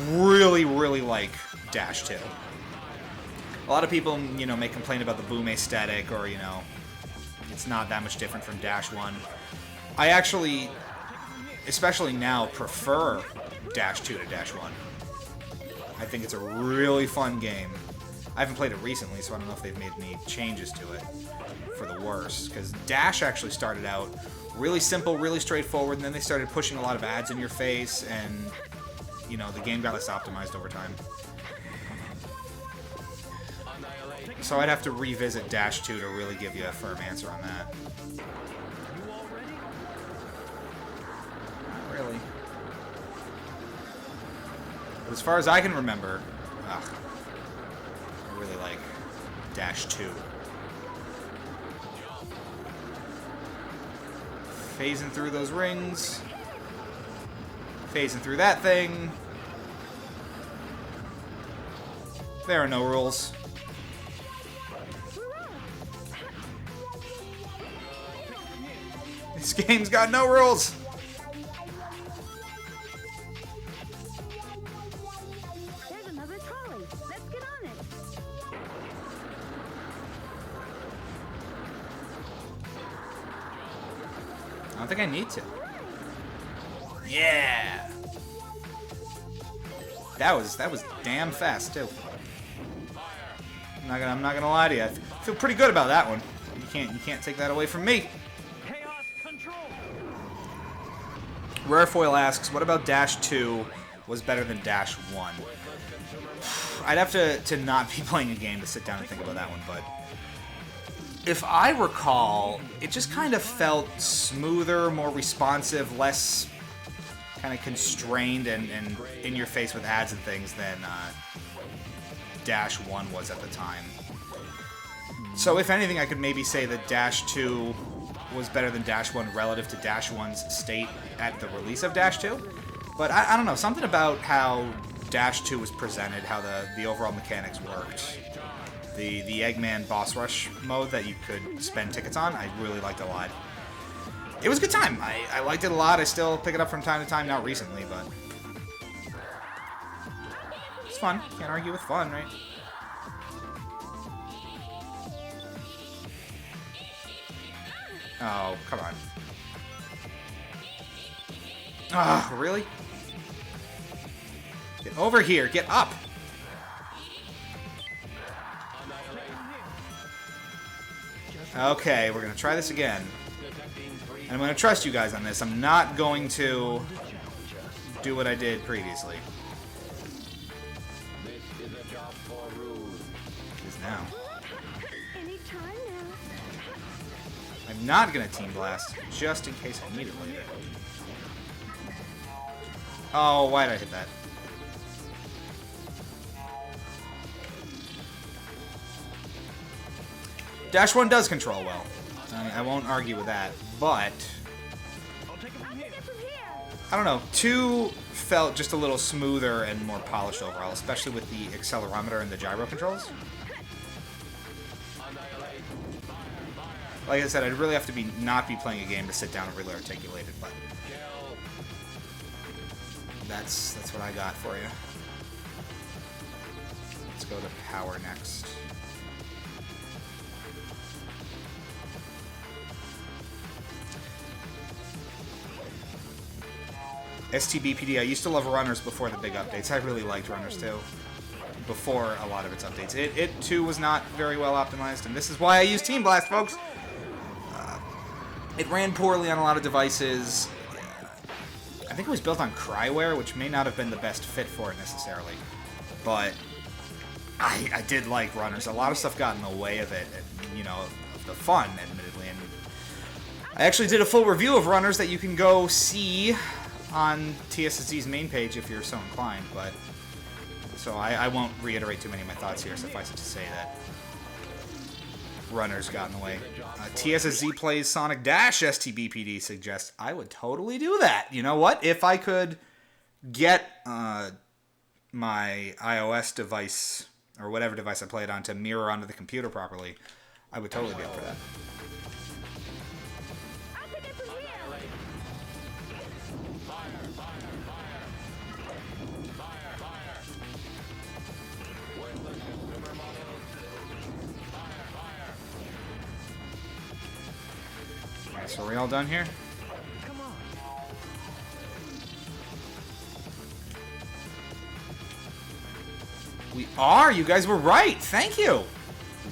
really, really like Dash 2. A lot of people, you know, may complain about the boom aesthetic, or, you know, it's not that much different from Dash 1. I actually, especially now, prefer Dash 2 to Dash 1. I think it's a really fun game. I haven't played it recently, so I don't know if they've made any changes to it for the worse. Because Dash actually started out really simple, really straightforward, and then they started pushing a lot of ads in your face, and, you know, the game got less optimized over time. So I'd have to revisit Dash 2 to really give you a firm answer on that. Not really. But as far as I can remember, I really like Dash 2. Phasing through those rings. Phasing through that thing. There are no rules. This game's got no rules. There's another trolley. Let's get on it. I don't think I need to. Yeah. That was damn fast too. I'm not gonna lie to you. I feel pretty good about that one. You can't take that away from me. Chaos control. Rarefoil asks, what about Dash 2 was better than Dash 1? I'd have to not be playing a game to sit down and think about that one, but if I recall, it just kind of felt smoother, more responsive, less kind of constrained and in your face with ads and things than Dash 1 was at the time. So if anything, I could maybe say that Dash 2 was better than Dash 1 relative to Dash 1's state at the release of Dash 2. But I don't know, something about how Dash 2 was presented, how the overall mechanics worked, the Eggman boss rush mode that you could spend tickets on, I really liked a lot. It was a good time. I liked it a lot. I still pick it up from time to time, not recently, but it's fun. Can't argue with fun, right? Oh, come on. Ah, really? Get over here. Get up. Okay, we're going to try this again. And I'm going to trust you guys on this. I'm not going to do what I did previously. Is now. I'm not going to Team Blast, just in case I need it later. Oh, why did I hit that? Dash 1 does control well. I won't argue with that, but I don't know. 2 felt just a little smoother and more polished overall, especially with the accelerometer and the gyro controls. Like I said, I'd really have to not be playing a game to sit down and really articulate it, but that's what I got for you. Let's go to power next. STBPD, I used to love Runners before the big updates. I really liked Runners too, before a lot of its updates. It too was not very well optimized, and this is why I use Team Blast, folks. It ran poorly on a lot of devices. I think it was built on Cryware, which may not have been the best fit for it necessarily, but I did like Runners. A lot of stuff got in the way of it, you know, of the fun, admittedly, and I actually did a full review of Runners that you can go see on TSSZ's main page if you're so inclined, but so I won't reiterate too many of my thoughts here. Suffice it to say that Runners got in the way. TSSZ plays Sonic Dash, STBPD suggests. I would totally do that. You know what? If I could get my iOS device, or whatever device I play it on, to mirror onto the computer properly, I would totally be up for that. So are we all done here? Come on. We are! You guys were right! Thank you!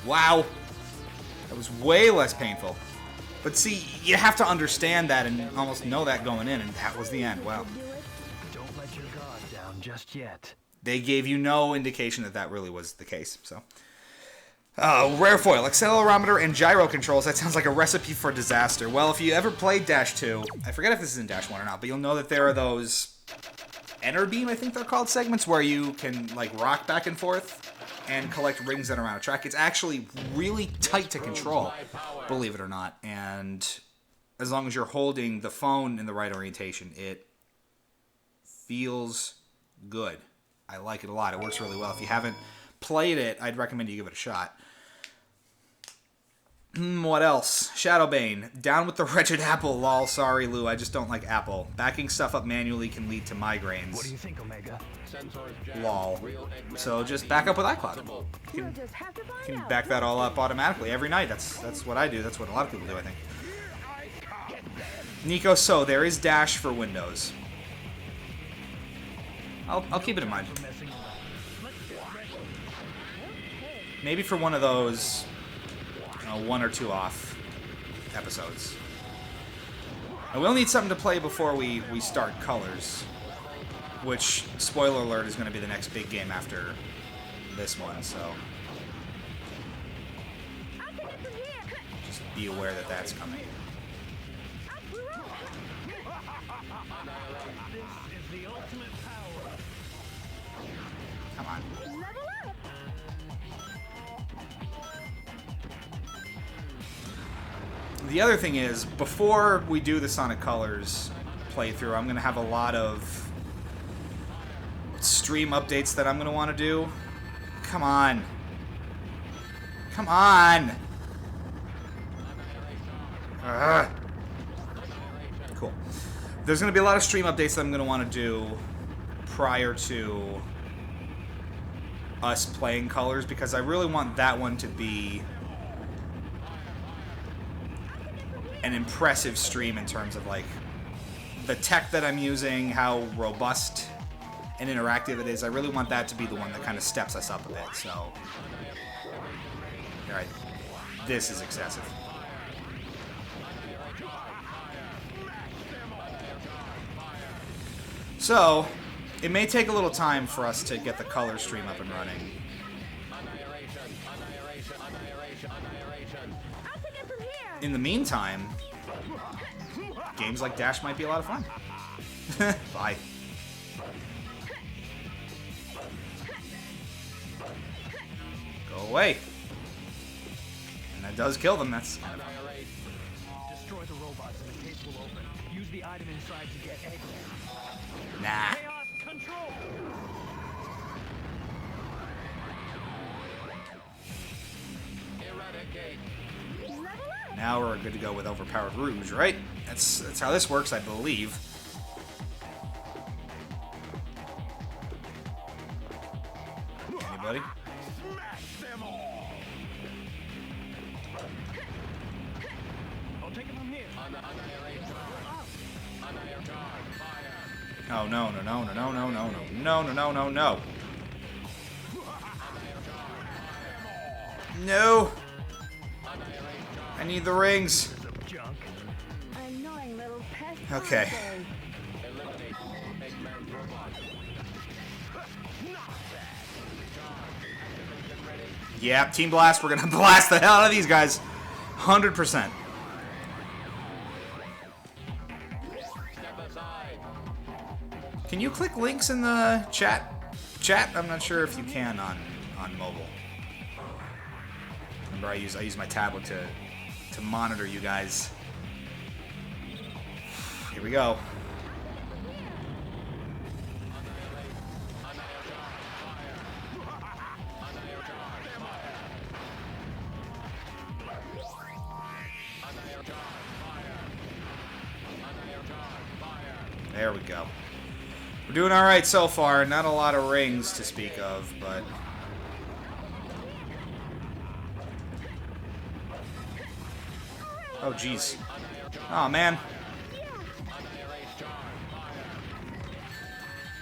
Wow. That was way less painful. But see, you have to understand that and almost know that going in, and that was the end. Wow. Don't let your guard down just yet. They gave you no indication that that really was the case, so. Rarefoil, accelerometer and gyro controls. That sounds like a recipe for disaster. Well, if you ever played Dash 2, I forget if this is in Dash 1 or not, but you'll know that there are those Enter Beam, I think they're called, segments where you can, like, rock back and forth and collect rings that are around a track. It's actually really tight to control, believe it or not, and as long as you're holding the phone in the right orientation, it feels good. I like it a lot. It works really well. If you haven't played it, I'd recommend you give it a shot. What else? Shadowbane. Down with the wretched Apple. Lol, sorry, Lou. I just don't like Apple. Backing stuff up manually can lead to migraines. What do you think, Omega? Lol. So just back up with iCloud. You can back that all up automatically every night. That's what I do. That's what a lot of people do, I think. Nico, so there is Dash for Windows. I'll keep it in mind. Maybe for one of those 1 or 2 off episodes. I will need something to play before we start Colors, which, spoiler alert, is going to be the next big game after this one, so just be aware that that's coming. This is the ultimate power. Come on. Level up. The other thing is, before we do the Sonic Colors playthrough, I'm going to have a lot of stream updates that I'm going to want to do. Come on. Come on! Ugh. Cool. There's going to be a lot of stream updates that I'm going to want to do prior to us playing Colors, because I really want that one to be an impressive stream in terms of, like, the tech that I'm using, how robust and interactive it is. I really want that to be the one that kind of steps us up a bit, so... Alright. This is excessive. So, it may take a little time for us to get the color stream up and running. In the meantime, games like Dash might be a lot of fun. Bye. Go away. And that does kill them, that's... Destroy the robots and the case will open. Use the item inside to get Eggman. Nah. Chaos control! Now we're good to go with overpowered Rouge, right? That's how this works, I believe. Anybody? I'll take it from here. Oh no no no no no no no no no no no no. No! I need the rings. Junk. Annoying little pest. Okay. Yeah, Team Blast, we're gonna blast the hell out of these guys. 100%. Can you click links in the chat? I'm not sure if you can on mobile. Remember, I use my tablet to monitor you guys. Here we go. There we go. We're doing all right so far. Not a lot of rings to speak of, but... Oh, jeez. Oh, man.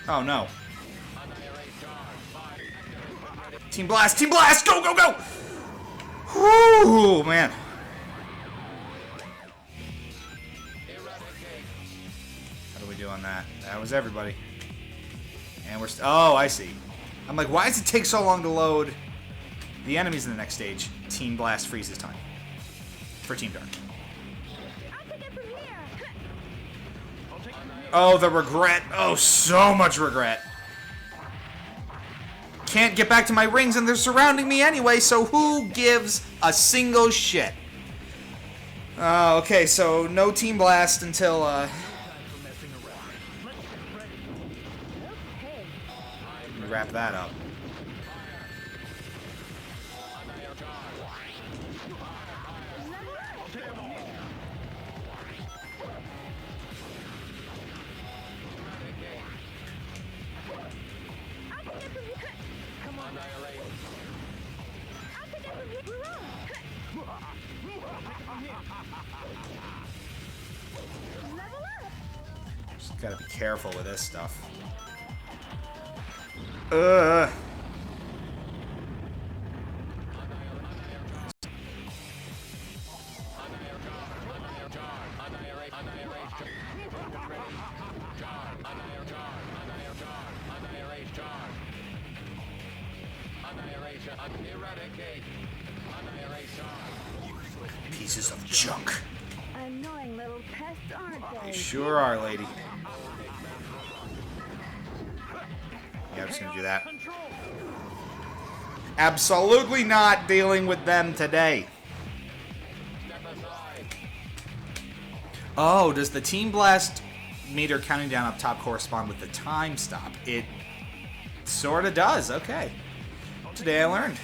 Oh, no. Team Blast! Team Blast! Go, go, go! Whoo, man. How do we do on that? That was everybody. And we're... Oh, I see. I'm like, why does it take so long to load the enemies in the next stage? Team Blast freezes time. For Team Dark. Oh, the regret. Oh, so much regret. Can't get back to my rings, and they're surrounding me anyway, so who gives a single shit? Okay, so no Team Blast until, Let me wrap that up. Just gotta be careful with this stuff. Pieces of junk. Annoying little pests, aren't they? Sure are, lady. Yeah, I'm just gonna do that. Absolutely not dealing with them today. Oh, does the Team Blast meter counting down up top correspond with the time stop? It sort of does. Okay. Today I learned.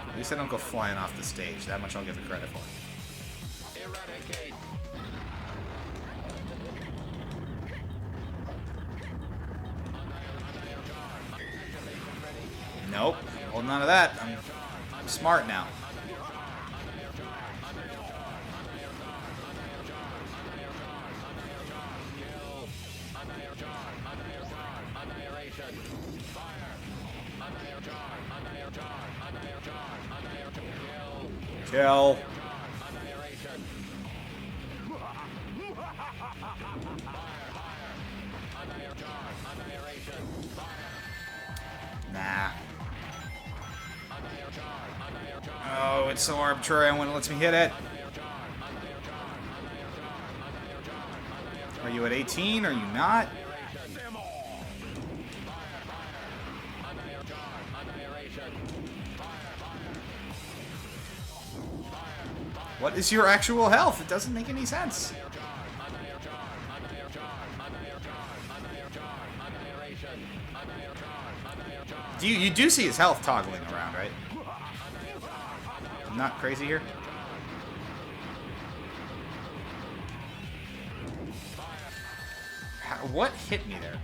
At least I don't go flying off the stage. That much I'll give it credit for. Nope. Holding on to that. I'm smart now. Kill. Nah. Oh, it's so arbitrary when it lets me hit it. Are you at 18? Are you not? What is your actual health? It doesn't make any sense. You do see his health toggling around, right? I'm not crazy here. What hit me there?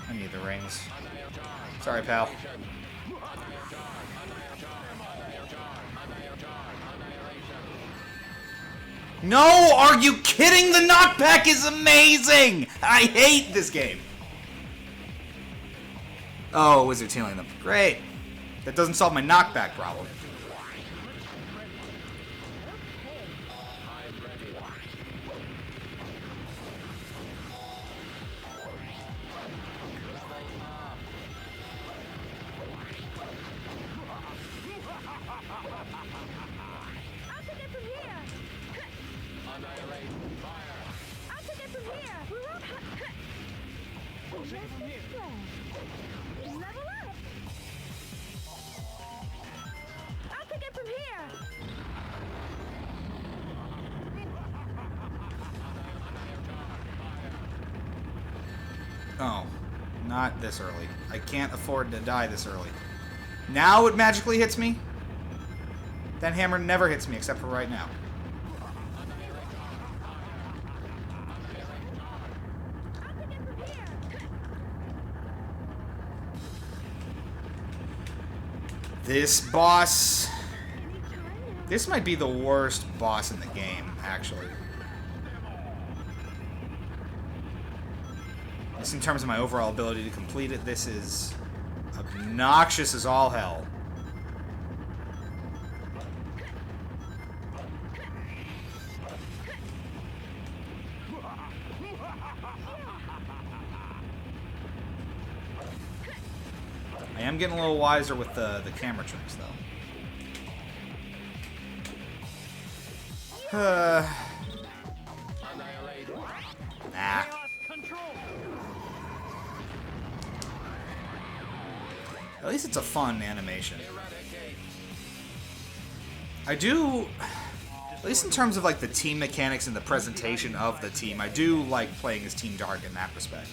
I need the rings. Sorry, pal. No! Are you kidding? The knockback is amazing! I hate this game. Oh, Wizard's healing them. Great. That doesn't solve my knockback problem. Oh, not this early. I can't afford to die this early. Now it magically hits me? That hammer never hits me except for right now. This boss... This might be the worst boss in the game, actually. Just in terms of my overall ability to complete it, this is obnoxious as all hell. I am getting a little wiser with the camera tricks, though. Nah. At least it's a fun animation. I do, at least in terms of like the team mechanics and the presentation of the team, I do like playing as Team Dark in that respect.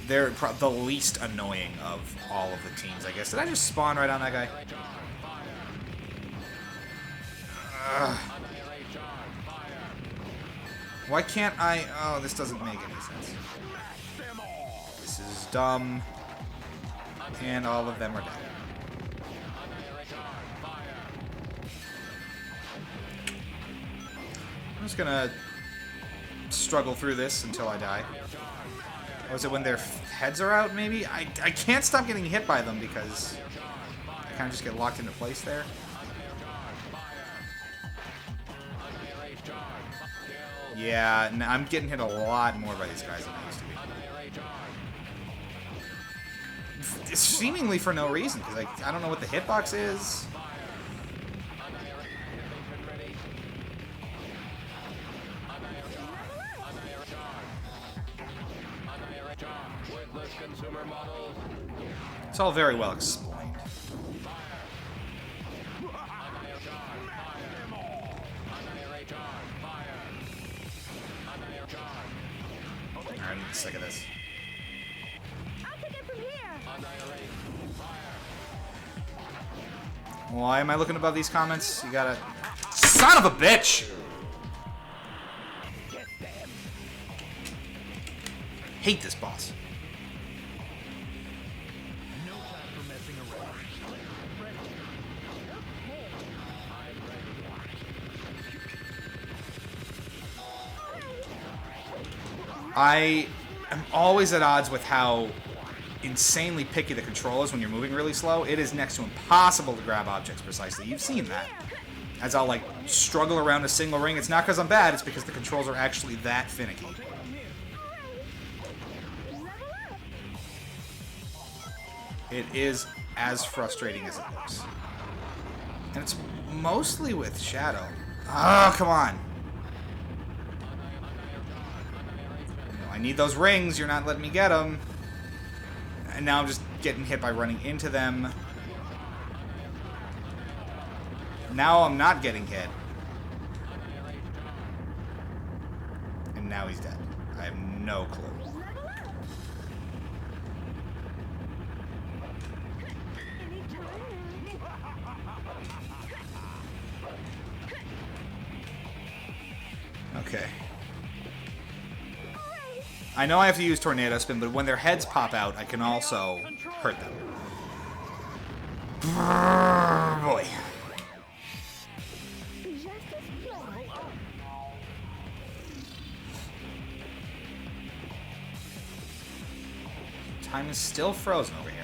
They're the least annoying of all of the teams, I guess. Did I just spawn right on that guy? Why can't I? Oh, this doesn't make any sense. This is is dumb. And all of them are dead. I'm just gonna struggle through this until I die. Or is it when their heads are out, maybe? I can't stop getting hit by them because I kind of just get locked into place there. Yeah, I'm getting hit a lot more by these guys than I used to be. It's seemingly for no reason, because I don't know what the hitbox is. It's all very well explained. I'm sick of this. I'll take it from here. Why am I looking above these comments? You gotta... Son of a bitch! Hate this boss. No time for messing around. I am always at odds with how insanely picky the control is when you're moving really slow. It is next to impossible to grab objects precisely. You've seen that. As I'll, like, struggle around a single ring. It's not because I'm bad, it's because the controls are actually that finicky. It is as frustrating as it looks. And it's mostly with Shadow. Oh, come on. I need those rings. You're not letting me get them. And now I'm just getting hit by running into them. Now I'm not getting hit. And now he's dead. I have no clue. Okay. I know I have to use Tornado Spin, but when their heads pop out, I can also hurt them. Boy. Time is still frozen over here.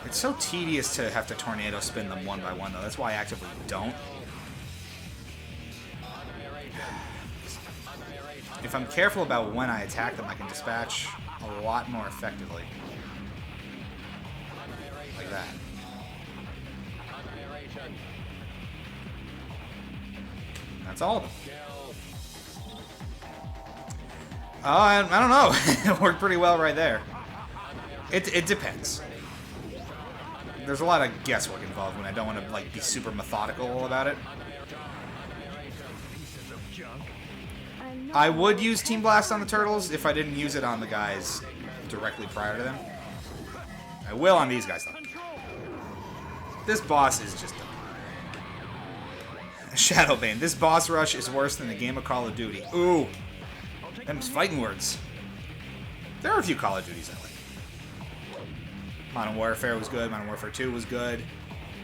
It's so tedious to have to tornado spin them one by one, though. That's why I actively don't. If I'm careful about when I attack them, I can dispatch a lot more effectively. Like that. That's all of them. I don't know. It worked pretty well right there. It depends. There's a lot of guesswork involved when I don't want to like be super methodical about it. I would use Team Blast on the turtles if I didn't use it on the guys directly prior to them. I will on these guys though. This boss is just a Shadowbane. This boss rush is worse than the game of Call of Duty. Ooh. Them's fighting words. There are a few Call of Duties I like. Modern Warfare was good. Modern Warfare 2 was good.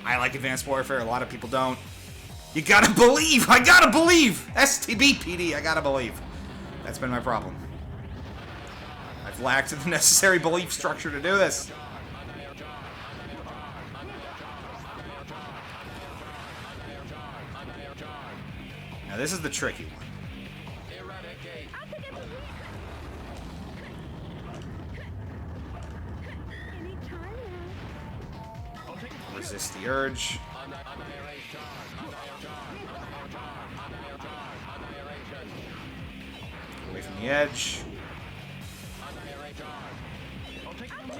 I like Advanced Warfare. A lot of people don't. You gotta believe! I gotta believe! STB, PD, I gotta believe. That's been my problem. I've lacked the necessary belief structure to do this. Now this is the tricky one. Resist the urge. Away from the edge.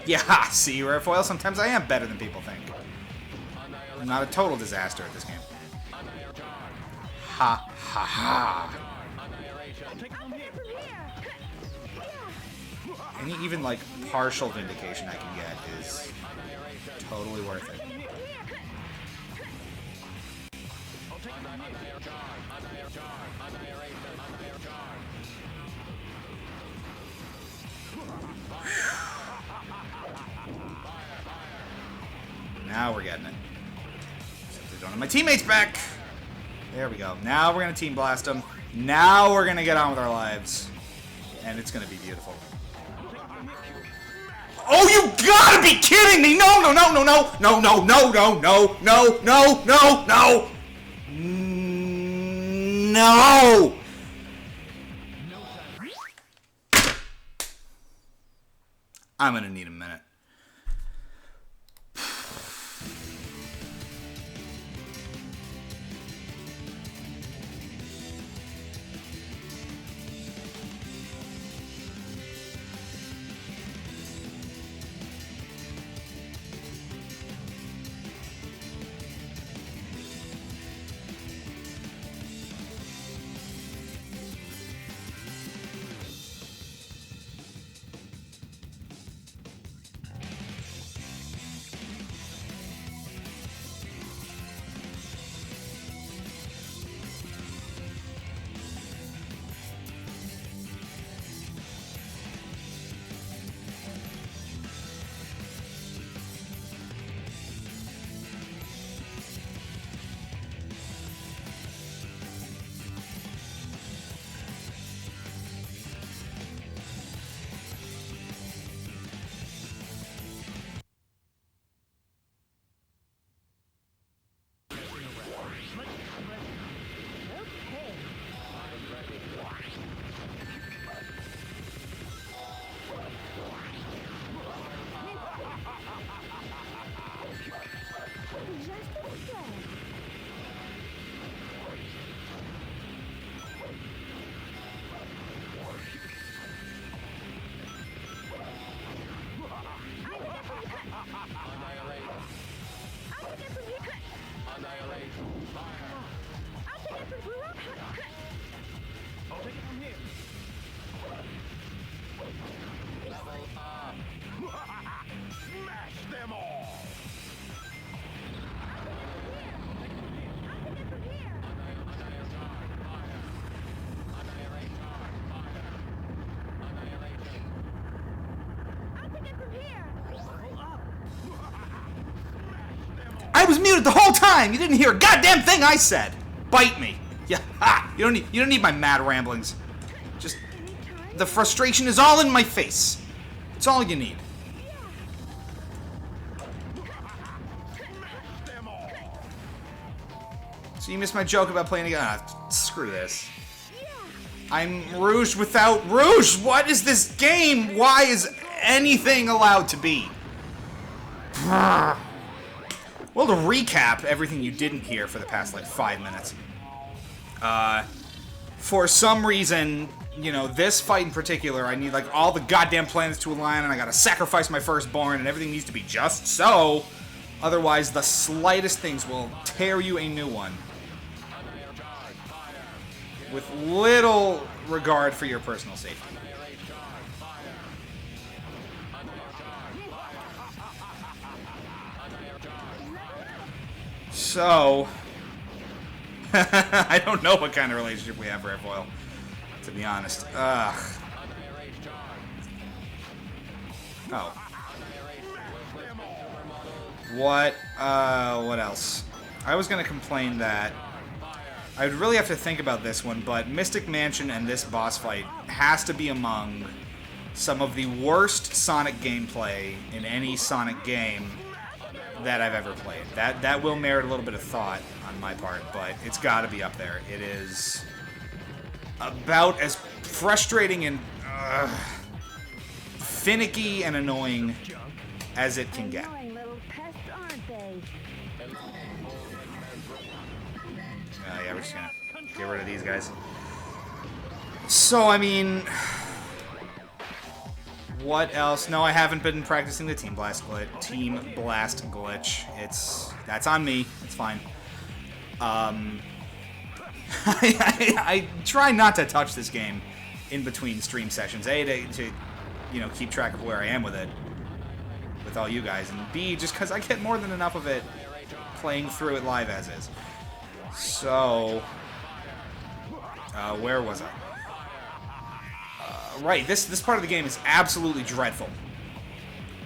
Yeah, see, Rarefoil, sometimes I am better than people think. I'm not a total disaster at this game. Ha ha ha. Any even, like, partial vindication I can get is totally worth it. Now we're getting it. Except I don't have my teammates back. There we go. Now we're going to team blast them. Now we're going to get on with our lives. And it's going to be beautiful. Oh, you gotta be kidding me! No, no, no, no, no, no, no, no, no, no, no, no, no, no! No! I'm gonna need a minute. I was muted the whole time. You didn't hear a goddamn thing I said. Bite me. Yeah. Ha. You don't need my mad ramblings. Just the frustration is all in my face. It's all you need. So you missed my joke about playing again? Ah, screw this. I'm Rouge without Rouge. What is this game? Why is anything allowed to be? Well, to recap everything you didn't hear for the past, like, 5 minutes. For some reason, you know, this fight in particular, I need, like, all the goddamn planets to align, and I gotta sacrifice my firstborn, and everything needs to be just so. Otherwise, the slightest things will tear you a new one. With little regard for your personal safety. So, I don't know what kind of relationship we have for Airfoil, to be honest. Ugh. Oh. What else? I was gonna complain that I would really have to think about this one, but Mystic Mansion and this boss fight has to be among some of the worst Sonic gameplay in any Sonic game that I've ever played. That will merit a little bit of thought on my part, but it's got to be up there. It is about as frustrating and finicky and annoying as it can get. Annoying little pests, aren't they? Yeah, we're just gonna get rid of these guys. So, I mean, what else? No, I haven't been practicing the Team Blast glitch. That's on me. It's fine. I try not to touch this game in between stream sessions. To you know, keep track of where I am with it, with all you guys, and B, just because I get more than enough of it playing through it live as is. So, where was I? Right, this part of the game is absolutely dreadful.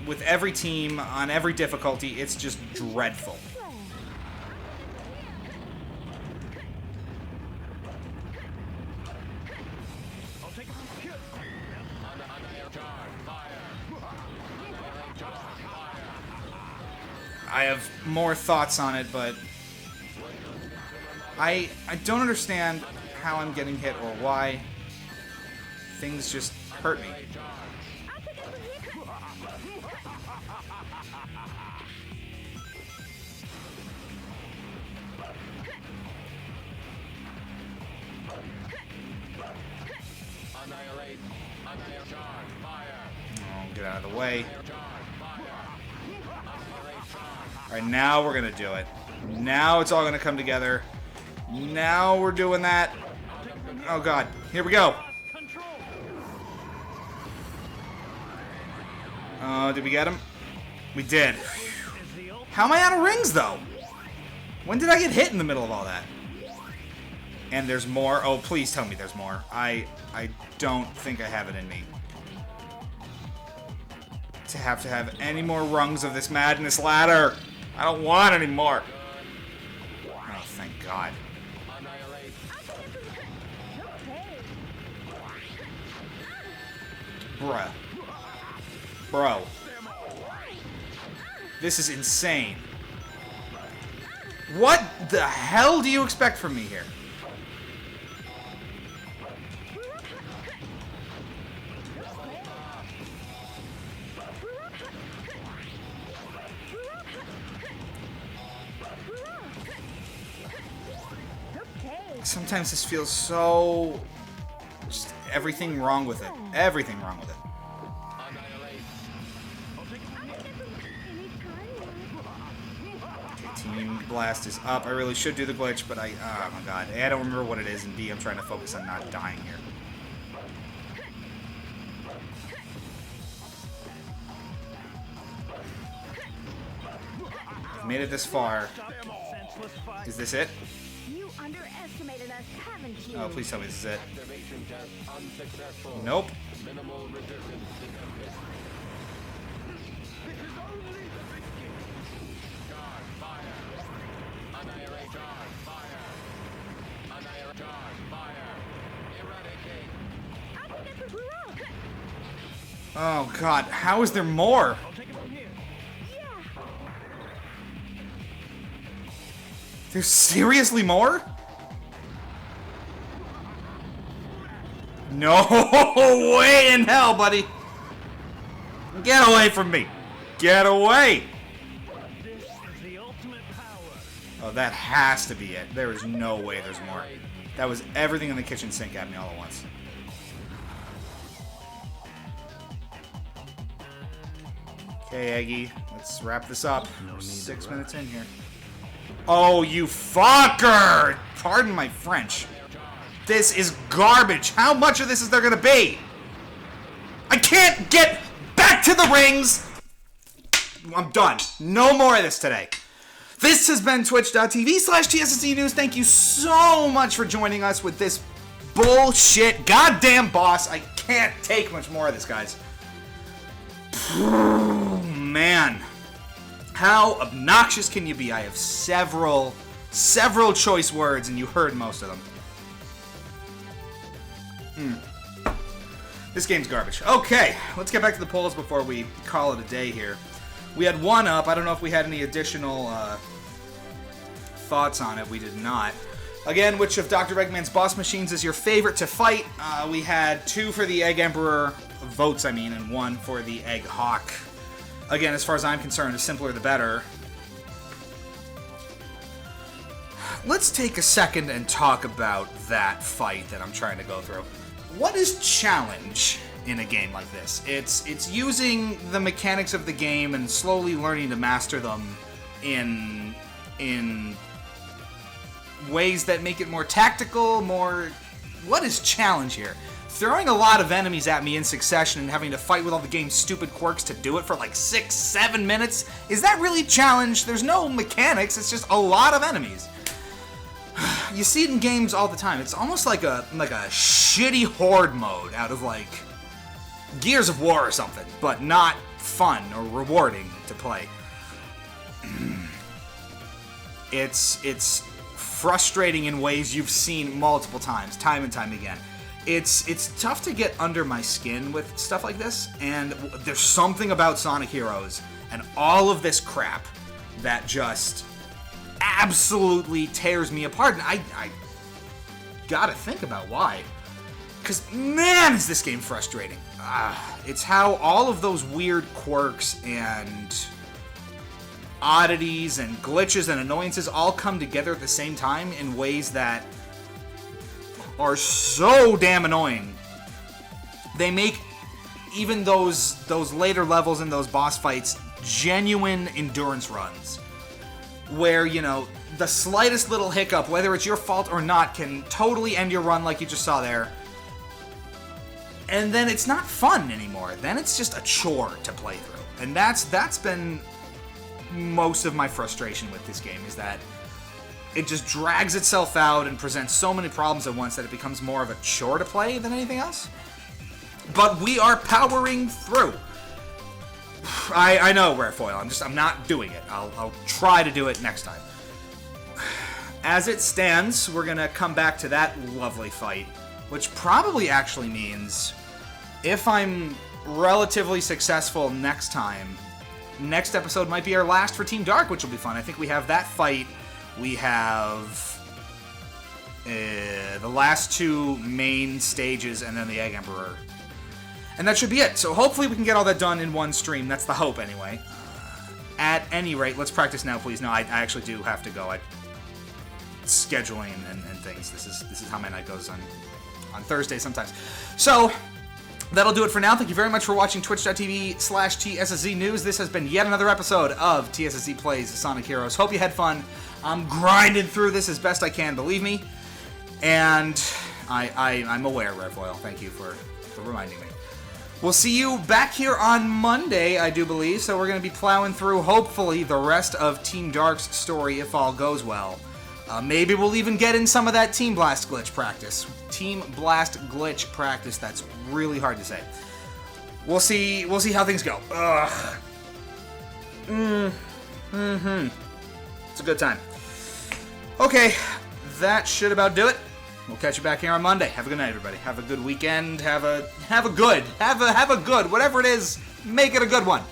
With every team, on every difficulty, it's just dreadful. I have more thoughts on it, but I don't understand how I'm getting hit or why. Things just hurt me. Oh, get out of the way. Alright, now we're gonna do it. Now it's all gonna come together. Now we're doing that. Oh god, here we go. Oh, did we get him? We did. How am I out of rings, though? When did I get hit in the middle of all that? And there's more. Oh, please tell me there's more. I don't think I have it in me to have any more rungs of this madness ladder. I don't want any more. Oh, thank God. Bruh. Bro. This is insane. What the hell do you expect from me here? Sometimes this feels so... just everything wrong with it. Everything wrong with it. Okay, Team Blast is up. I really should do the glitch, but oh my god. A, I don't remember what it is, and B, I'm trying to focus on not dying here. I've made it this far. Is this it? You underestimated us, haven't you? Oh, please tell me this is it. Nope. Oh god, how is there more? There's seriously more? No way in hell, buddy. Get away from me. Get away. This is the ultimate power. Oh, that has to be it. There is no way there's more. That was everything in the kitchen sink at me all at once. Okay, Eggy, let's wrap this up. 6 minutes in here. Oh, you fucker! Pardon my French. This is garbage. How much of this is there gonna be? I can't get back to the rings! I'm done. No more of this today. This has been twitch.tv/TSSZ News. Thank you so much for joining us with this bullshit goddamn boss. I can't take much more of this, guys. Man. How obnoxious can you be? I have several choice words, and you heard most of them. This game's garbage. Okay, let's get back to the polls before we call it a day here. We had one up. I don't know if we had any additional thoughts on it. We did not. Again, which of Dr. Eggman's boss machines is your favorite to fight? We had 2 for the Egg Emperor votes, and 1 for the Egg Hawk. Again, as far as I'm concerned, the simpler the better. Let's take a second and talk about that fight that I'm trying to go through. What is challenge in a game like this? It's using the mechanics of the game and slowly learning to master them in ways that make it more tactical, more... What is challenge here? throwing a lot of enemies at me in succession and having to fight with all the game's stupid quirks to do it for like 6-7 minutes, is that really a challenge? There's no mechanics, it's just a lot of enemies. You see it in games all the time. It's almost like a shitty horde mode out of like Gears of War or something, but not fun or rewarding to play. It's frustrating in ways you've seen multiple times, time and time again. It's tough to get under my skin with stuff like this, and there's something about Sonic Heroes and all of this crap that just absolutely tears me apart, and I gotta think about why. Because, man, is this game frustrating. It's how all of those weird quirks and oddities and glitches and annoyances all come together at the same time in ways that are so damn annoying. They make even those later levels and those boss fights genuine endurance runs. Where, you know, the slightest little hiccup, whether it's your fault or not, can totally end your run like you just saw there. And then it's not fun anymore. Then it's just a chore to play through. And that's been most of my frustration with this game, is that it just drags itself out and presents so many problems at once that it becomes more of a chore to play than anything else. But we are powering through. I know, Rarefoil. I'm not doing it. I'll try to do it next time. As it stands, we're gonna come back to that lovely fight, which probably actually means if I'm relatively successful next time, next episode might be our last for Team Dark, which will be fun. I think we have that fight. We have the last two main stages and then the Egg Emperor. And that should be it. So hopefully we can get all that done in one stream. That's the hope, anyway. At any rate, let's practice now, please. No, I actually do have to go. Scheduling and things. This is how my night goes on Thursday sometimes. So that'll do it for now. Thank you very much for watching twitch.tv/TSSZ News. This has been yet another episode of TSSZ Plays Sonic Heroes. Hope you had fun. I'm grinding through this as best I can, believe me. And I'm aware, Rarefoil. Thank you for reminding me. We'll see you back here on Monday, I do believe, so we're going to be plowing through, hopefully, the rest of Team Dark's story if all goes well. Maybe we'll even get in some of that Team Blast glitch practice. Team Blast glitch practice, that's really hard to say. We'll see how things go. Ugh. It's a good time. Okay, that should about do it. We'll catch you back here on Monday. Have a good night, everybody. Have a good weekend. Have a good. Whatever it is, make it a good one.